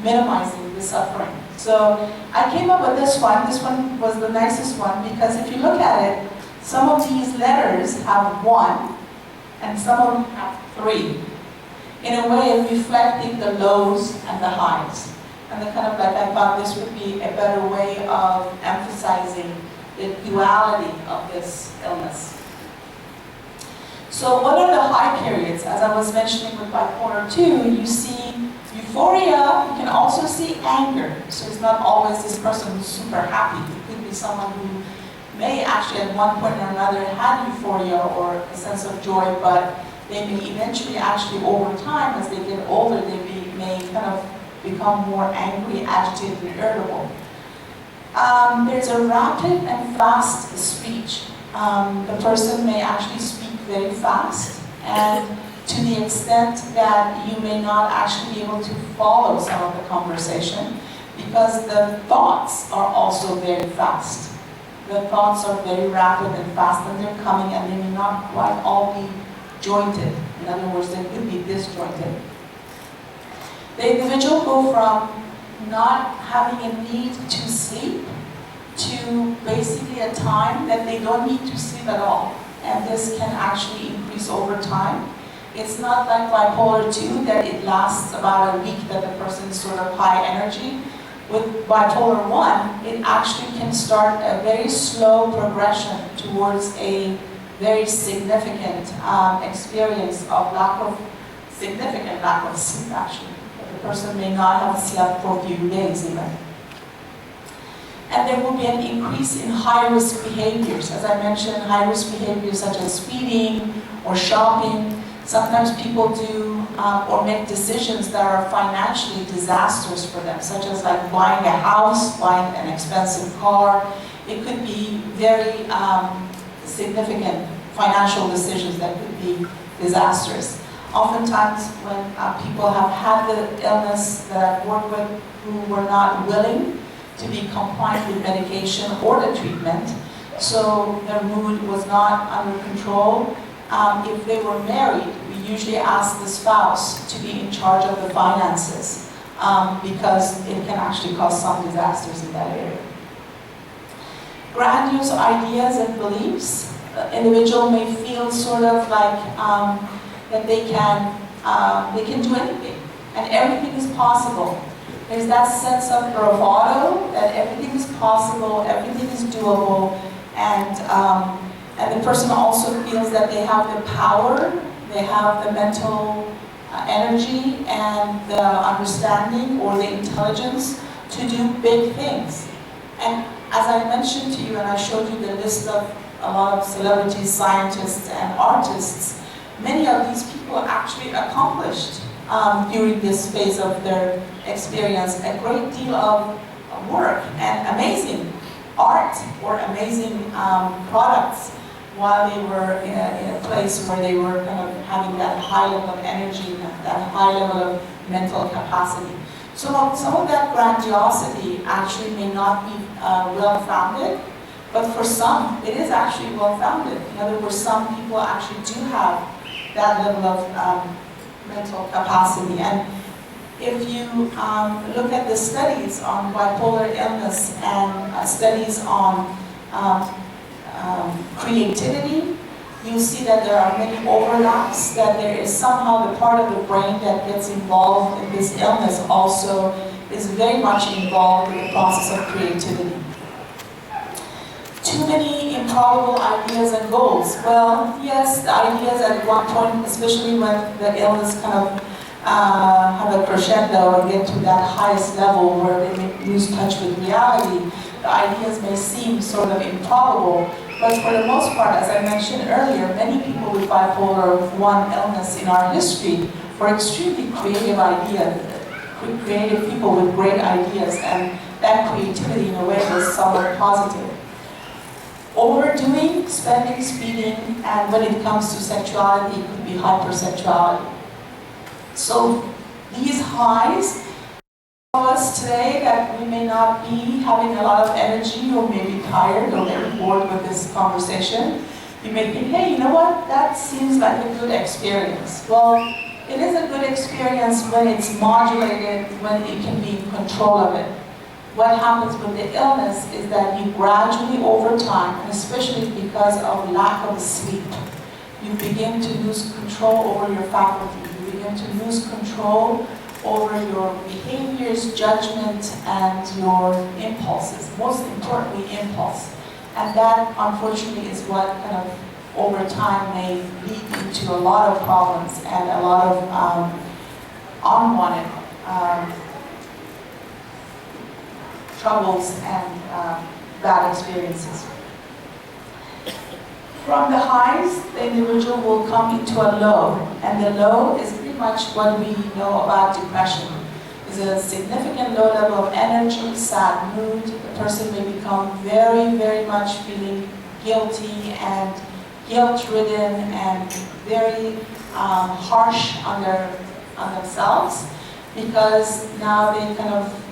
minimizing the suffering. So I came up with this one. This one was the nicest one, because if you look at it, some of these letters have 1, and some of them have 3. In a way of reflecting the lows and the highs. And the kind of like, I thought this would be a better way of emphasizing the duality of this illness. So what are the high periods? As I was mentioning with bipolar 2, you see euphoria, you can also see anger. So it's not always this person who's super happy. It could be someone who may actually at one point or another had euphoria or a sense of joy, but they may eventually actually over time, as they get older, they may kind of become more angry, agitated, and irritable. There's a rapid and fast speech. The person may actually speak very fast, and to the extent that you may not actually be able to follow some of the conversation, because the thoughts are also very fast. The thoughts are very rapid and fast, and they're coming, and they may not quite all be jointed. In other words, they could be disjointed. The individual go from not having a need to sleep to basically a time that they don't need to sleep at all. And this can actually increase over time. It's not like bipolar 2 that it lasts about a week that the person is sort of high energy. With bipolar 1, it actually can start a very slow progression towards a very significant experience of significant lack of sleep actually. The person may not have slept for a few days even. And there will be an increase in high-risk behaviors. As I mentioned, high-risk behaviors such as speeding or shopping. Sometimes people do or make decisions that are financially disastrous for them, such as like buying a house, buying an expensive car. It could be very significant financial decisions that could be disastrous. Oftentimes when people have had the illness that I've worked with who were not willing to be compliant with medication or the treatment, so their mood was not under control. If they were married, we usually ask the spouse to be in charge of the finances because it can actually cause some disasters in that area. Grandiose ideas and beliefs. The individual may feel sort of like that they can do anything and everything is possible. There's that sense of bravado that everything is possible, everything is doable, and the person also feels that they have the power, they have the mental energy and the understanding or the intelligence to do big things. And as I mentioned to you, and I showed you the list of a lot of celebrities, scientists, and artists, many of these people actually accomplished during this phase of their experience a great deal of work and amazing art or amazing products while they were in a place where they were kind of having that high level of energy, that high level of mental capacity. So some of that grandiosity actually may not be well-founded, but for some, it is actually well-founded. In other words, some people actually do have that level of mental capacity. And if you look at the studies on bipolar illness and studies on creativity, you see that there are many overlaps, that there is somehow the part of the brain that gets involved in this illness also is very much involved in the process of creativity. Too many improbable ideas and goals. Well, yes, the ideas at one point, especially when the illness kind of have a crescendo and get to that highest level where they may lose touch with reality, the ideas may seem sort of improbable. But for the most part, as I mentioned earlier, many people with bipolar I illness in our history were extremely creative creative people with great ideas, and that creativity in a way was somewhat positive. Overdoing, spending, speeding, and when it comes to sexuality, it could be hypersexuality. So these highs show us today that we may not be having a lot of energy, or maybe tired, or maybe bored with this conversation. You may think, hey, you know what, that seems like a good experience. Well, it is a good experience when it's modulated, when it can be in control of it. What happens with the illness is that you gradually over time, and especially because of lack of sleep, you begin to lose control over your faculty. You begin to lose control over your behaviors, judgment, and your impulses, most importantly impulse. And that, unfortunately, is what kind of over time may lead into a lot of problems and a lot of unwanted troubles and bad experiences. From the highs, the individual will come into a low, and the low is pretty much what we know about depression. It's a significant low level of energy, sad mood. The person may become very, very much feeling guilty and guilt-ridden and very harsh on themselves, because now they kind of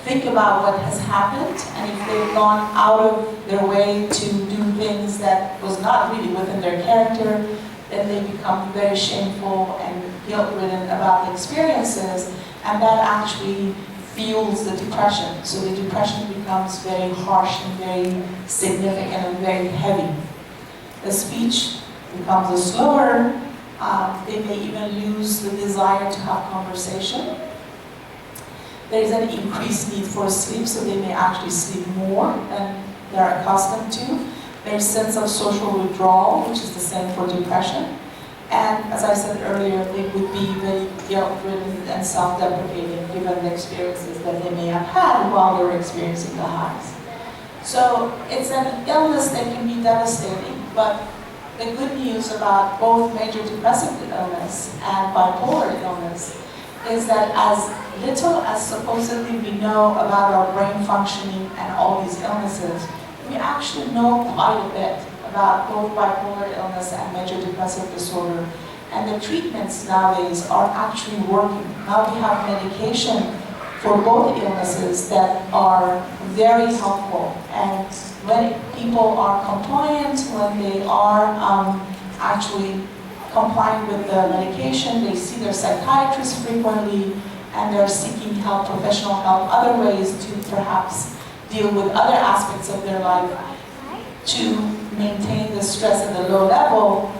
think about what has happened, and if they've gone out of their way to do things that was not really within their character, then they become very shameful and guilt-ridden about the experiences, and that actually fuels the depression. So the depression becomes very harsh and very significant and very heavy. The speech becomes slower. They may even lose the desire to have conversation. There is an increased need for sleep, so they may actually sleep more than they're accustomed to. There's a sense of social withdrawal, which is the same for depression. And as I said earlier, they would be very guilt-ridden and self-deprecating given the experiences that they may have had while they were experiencing the highs. So it's an illness that can be devastating, but the good news about both major depressive illness and bipolar illness is that as little as supposedly we know about our brain functioning and all these illnesses, we actually know quite a bit about both bipolar illness and major depressive disorder. And the treatments nowadays are actually working. Now we have medication for both illnesses that are very helpful. And when people are compliant, when they are actually complying with the medication, they see their psychiatrist frequently, and they're seeking help, professional help, other ways to perhaps deal with other aspects of their life to maintain the stress at a low level,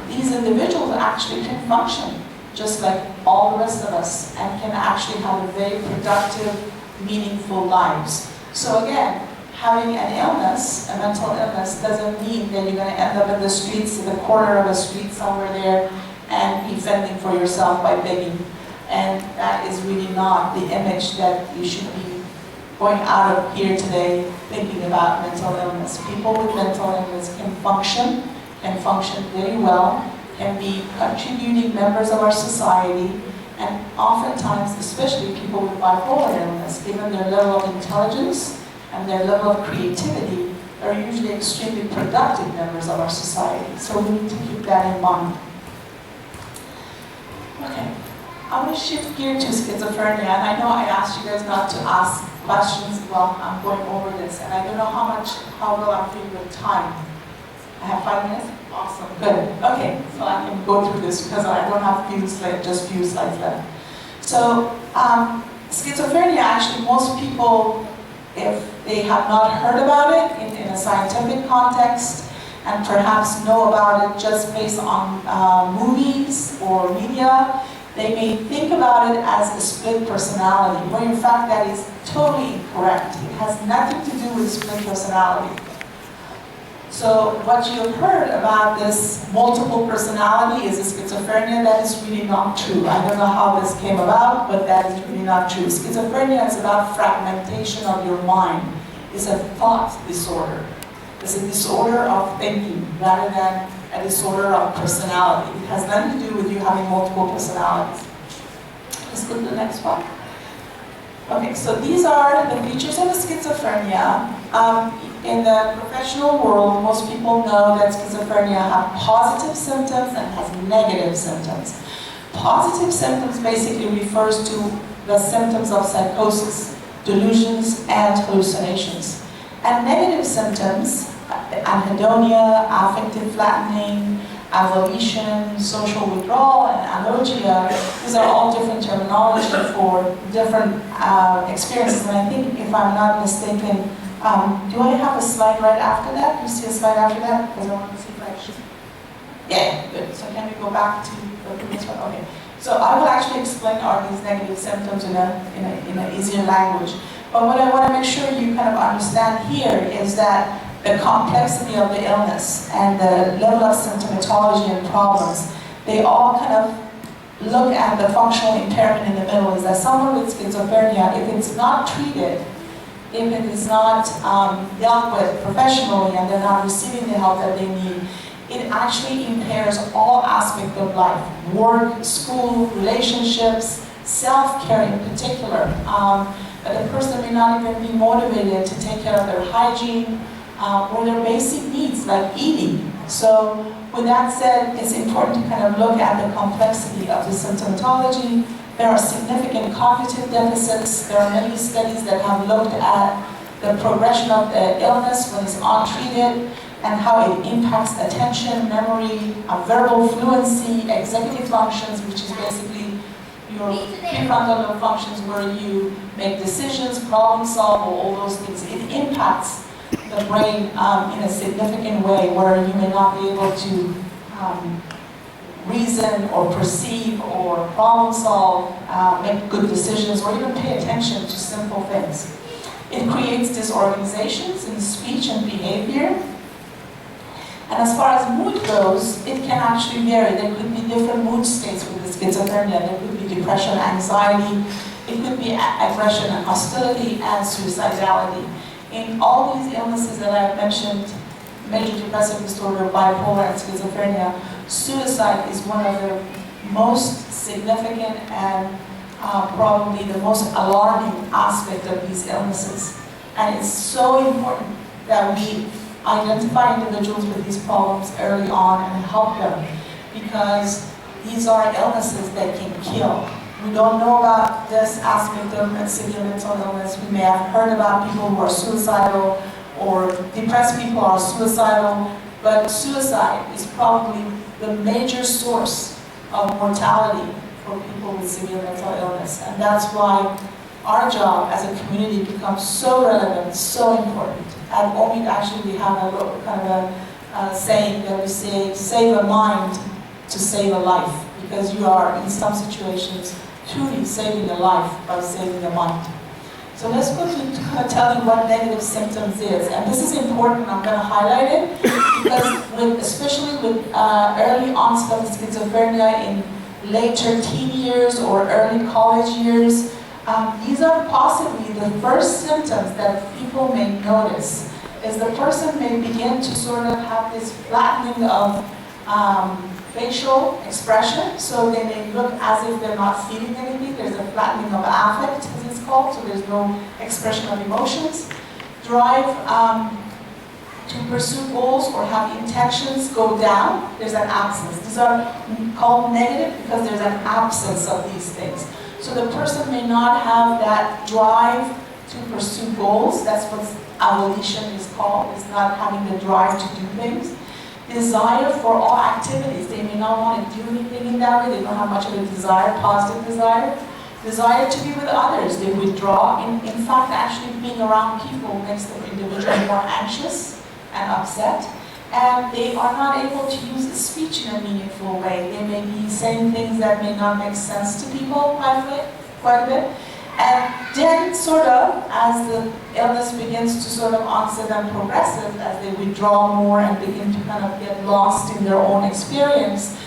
these individuals actually can function just like all the rest of us and can actually have a very productive, meaningful lives. So again, having an illness, a mental illness, doesn't mean that you're going to end up in the streets, in the corner of a street somewhere there, and be fending for yourself by begging. And that is really not the image that you should be going out of here today thinking about mental illness. People with mental illness can function very well, can be contributing members of our society, and oftentimes, especially people with bipolar illness, given their level of intelligence and their level of creativity, are usually extremely productive members of our society. So we need to keep that in mind. Okay, I'm going to shift gear to schizophrenia, and I know I asked you guys not to ask questions while I'm going over this, and I don't know how well I'm feeling with time. I have 5 minutes? Awesome, good. Okay, so I can go through this because I don't have just few slides left. So, schizophrenia, actually, most people, if they have not heard about it in a scientific context, and perhaps know about it just based on movies or media, they may think about it as a split personality, when in fact that is totally incorrect. It has nothing to do with split personality. So what you have heard about this multiple personality is a schizophrenia. That is really not true. I don't know how this came about, but that is really not true. Schizophrenia is about fragmentation of your mind. It's a thought disorder. It's a disorder of thinking rather than a disorder of personality. It has nothing to do with you having multiple personalities. Let's go to the next one. Okay, so these are the features of schizophrenia. In the professional world, most people know that schizophrenia have positive symptoms and has negative symptoms. Positive symptoms basically refers to the symptoms of psychosis, delusions, and hallucinations. And negative symptoms, anhedonia, affective flattening, avolition, social withdrawal, and analogia, these are all different terminology for different experiences. And I think, if I'm not mistaken, do I have a slide right after that? You see a slide after that? Because I want to see if I should. Yeah, good. So can we go back to the previous one? Okay. So I will actually explain all these negative symptoms in an easier language. But what I want to make sure you kind of understand here is that the complexity of the illness and the level of symptomatology and problems, they all kind of look at the functional impairment in the middle. Is that someone with schizophrenia, if it's not treated, if it is not dealt with professionally and they're not receiving the help that they need, it actually impairs all aspects of life. Work, school, relationships, self-care in particular. The person may not even be motivated to take care of their hygiene or their basic needs like eating. So with that said, it's important to kind of look at the complexity of the symptomatology. There are significant cognitive deficits. There are many studies that have looked at the progression of the illness when it's untreated and how it impacts attention, memory, verbal fluency, executive functions, which is basically your prefrontal lobe functions where you make decisions, problem solve, all those things. It impacts the brain in a significant way where you may not be able to reason or perceive or problem solve, make good decisions, or even pay attention to simple things. It creates disorganizations in speech and behavior. And as far as mood goes, it can actually vary. There could be different mood states with the schizophrenia. There could be depression, anxiety. It could be aggression and hostility and suicidality. In all these illnesses that I've mentioned, major depressive disorder, bipolar, and schizophrenia, suicide is one of the most significant and probably the most alarming aspect of these illnesses. And it's so important that we identify individuals with these problems early on and help them, because these are illnesses that can kill. We don't know about this aspect of severe mental illness. We may have heard about people who are suicidal, or depressed people are suicidal, but suicide is probably the major source of mortality for people with severe mental illness. And that's why our job as a community becomes so relevant, so important. At OMID, actually, we have a kind of a saying that we say, save a mind to save a life, because you are, in some situations, truly saving a life by saving a mind. So let's go to kind of tell you what negative symptoms is. And this is important, I'm going to highlight it, because especially with early onset of schizophrenia in later teen years or early college years, these are possibly the first symptoms that people may notice, is the person may begin to sort of have this flattening of facial expression, so they may look as if they're not feeling anything. There's a flattening of affect, as it's called, so there's no expression of emotions. Drive to pursue goals or have intentions go down. There's an absence. These are called negative because there's an absence of these things. So the person may not have that drive to pursue goals. That's what avolition is called. It's not having the drive to do things. Desire for all activities. They may not want to do anything in that way. They don't have much of a desire, positive desire. Desire to be with others. They withdraw. In fact, actually being around people makes the individual more anxious and upset. And they are not able to use speech in a meaningful way. They may be saying things that may not make sense to people quite a bit. And then sort of, as the illness begins to sort of onset and progressive, as they withdraw more and begin to kind of get lost in their own experience,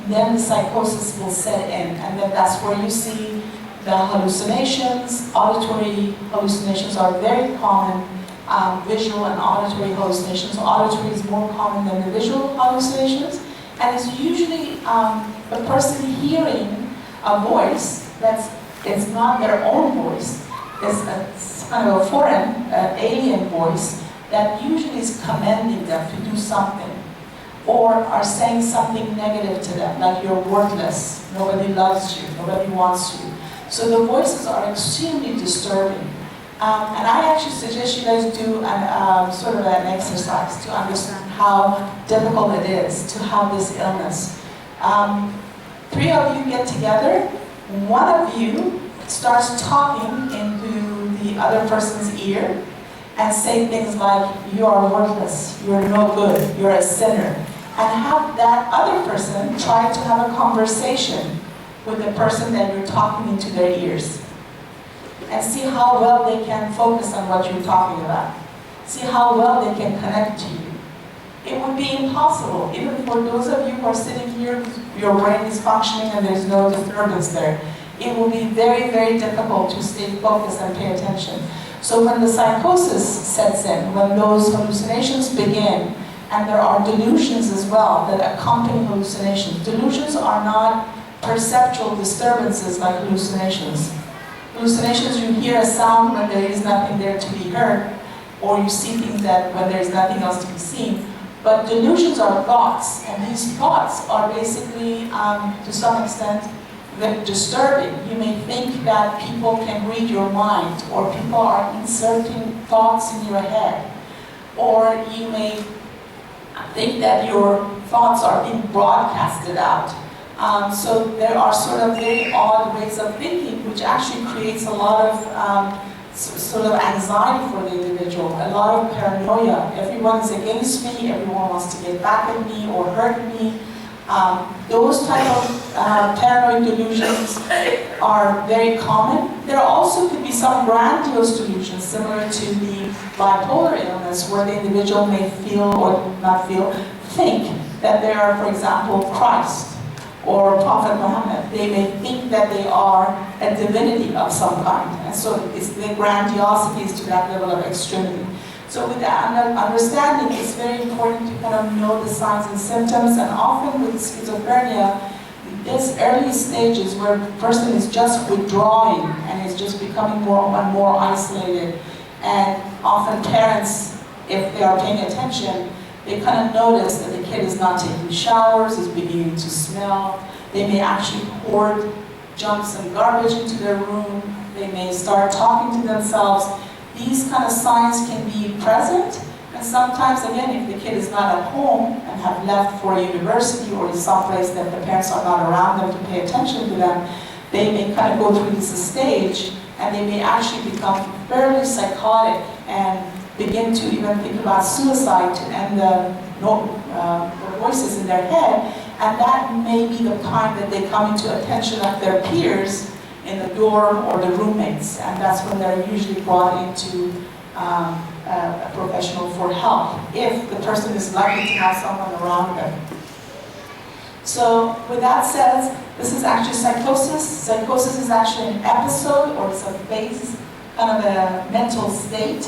then the psychosis will set in. And then that's where you see the hallucinations. Auditory hallucinations are very common. Visual and auditory hallucinations. Auditory is more common than the visual hallucinations. And it's usually a person hearing a voice it's not their own voice. It's kind of a foreign, alien voice that usually is commanding them to do something, or are saying something negative to them, like you're worthless, nobody loves you, nobody wants you. So the voices are extremely disturbing. And I actually suggest you guys do sort of an exercise to understand how difficult it is to have this illness. 3 of you get together. One of you starts talking into the other person's ear and say things like, you are worthless, you're no good, you're a sinner. And have that other person try to have a conversation with the person that you're talking into their ears. And see how well they can focus on what you're talking about. See how well they can connect to you. It would be impossible, even for those of you who are sitting here, your brain is functioning and there's no disturbance there. It will be very, very difficult to stay focused and pay attention. So when the psychosis sets in, when those hallucinations begin, and there are delusions as well that accompany hallucinations. Delusions are not perceptual disturbances like hallucinations. Hallucinations, you hear a sound when there is nothing there to be heard, or you see things that when there is nothing else to be seen. But delusions are thoughts, and these thoughts are basically, to some extent, disturbing. You may think that people can read your mind, or people are inserting thoughts in your head, or you may think that your thoughts are being broadcasted out. So there are sort of very odd ways of thinking, which actually creates a lot of sort of anxiety for the individual, a lot of paranoia. Everyone is against me, everyone wants to get back at me or hurt me. Those type of paranoid delusions are very common. There also could be some grandiose delusions similar to the bipolar illness, where the individual may feel or not feel, think that they are, for example, Christ or Prophet Muhammad. They may think that they are a divinity of some kind. And so it's the grandiosity is to that level of extremity. So with that understanding, it's very important to kind of know the signs and symptoms. And often with schizophrenia, this early stages where the person is just withdrawing and is just becoming more and more isolated. And often parents, if they are paying attention, they kind of notice that the kid is not taking showers, is beginning to smell. They may actually hoard junk and garbage into their room. They may start talking to themselves. These kind of signs can be present, and sometimes, again, if the kid is not at home and have left for university or is someplace that the parents are not around them to pay attention to them, they may kind of go through this stage, and they may actually become fairly psychotic and begin to even think about suicide to end the voices in their head, and that may be the time that they come into attention of their peers in the dorm or the roommates, and that's when they're usually brought into a professional for help, if the person is lucky to have someone around them. So with that said, this is actually psychosis. Psychosis is actually an episode, or it's a phase, kind of a mental state,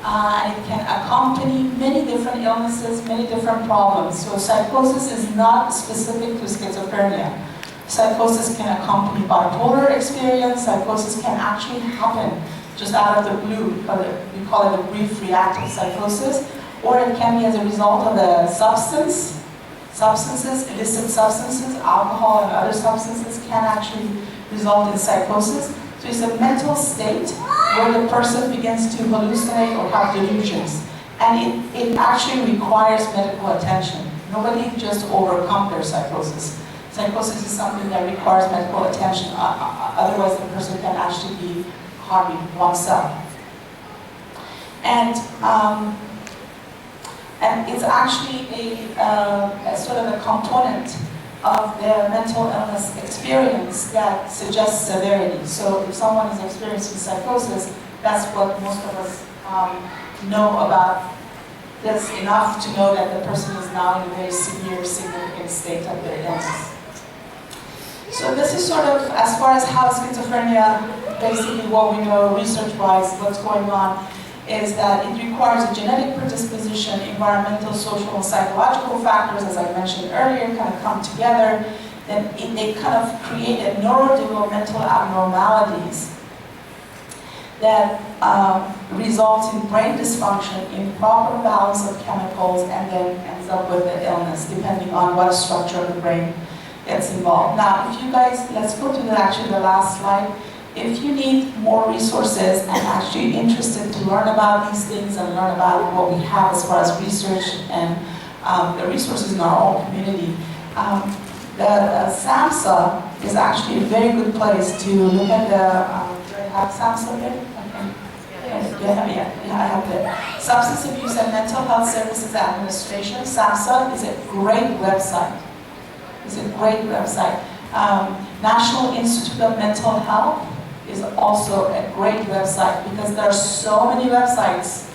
and it can accompany many different illnesses, many different problems. So psychosis is not specific to schizophrenia. Psychosis can accompany bipolar experience. Psychosis can actually happen just out of the blue. We call it a brief reactive psychosis, or it can be as a result of a substances, illicit substances, alcohol and other substances can actually result in psychosis. So it's a mental state where the person begins to hallucinate or have delusions. And it actually requires medical attention. Nobody just overcomes their psychosis. Psychosis is something that requires medical attention, otherwise the person can actually be harming oneself. And it's actually a sort of a component of the mental illness experience that suggests severity. So if someone is experiencing psychosis, that's what most of us know about. That's enough to know that the person is now in a very severe, significant state of their illness. So this is sort of, as far as how schizophrenia, basically what we know research-wise, what's going on, is that it requires a genetic predisposition, environmental, social, and psychological factors, as I mentioned earlier, kind of come together. Then they kind of create neurodevelopmental abnormalities that results in brain dysfunction, improper balance of chemicals, and then ends up with the illness, depending on what structure of the brain gets involved. Now, if you guys, let's go to the last slide. If you need more resources and actually interested to learn about these things and learn about what we have as far as research and the resources in our own community, the SAMHSA is actually a very good place to look at the, do I have SAMHSA there? Yeah, I have the Substance Abuse and Mental Health Services Administration. SAMHSA is a great website. It's a great website. National Institute of Mental Health is also a great website, because there are so many websites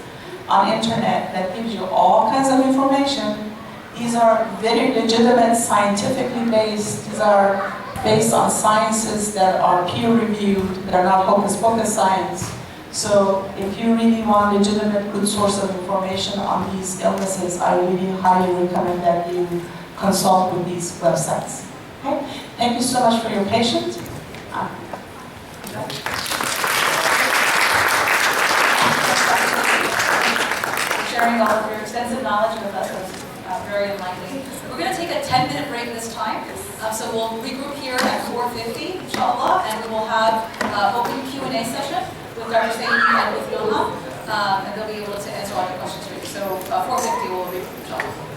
on internet that gives you all kinds of information. These are very legitimate, scientifically based. These are based on sciences that are peer-reviewed. They're not hocus-pocus science. So if you really want legitimate, good source of information on these illnesses, I really highly recommend that you consult with these websites. Okay? Thank you so much for your patience. Sharing all of your extensive knowledge with us. That's very enlightening. We're going to take a 10-minute break this time. So we'll regroup here at 4:50, inshallah, and we will have an open Q&A session with Dr. Sayyedi and with Ilham, and they'll be able to answer all your questions for you. So 4:50 we'll regroup, inshallah.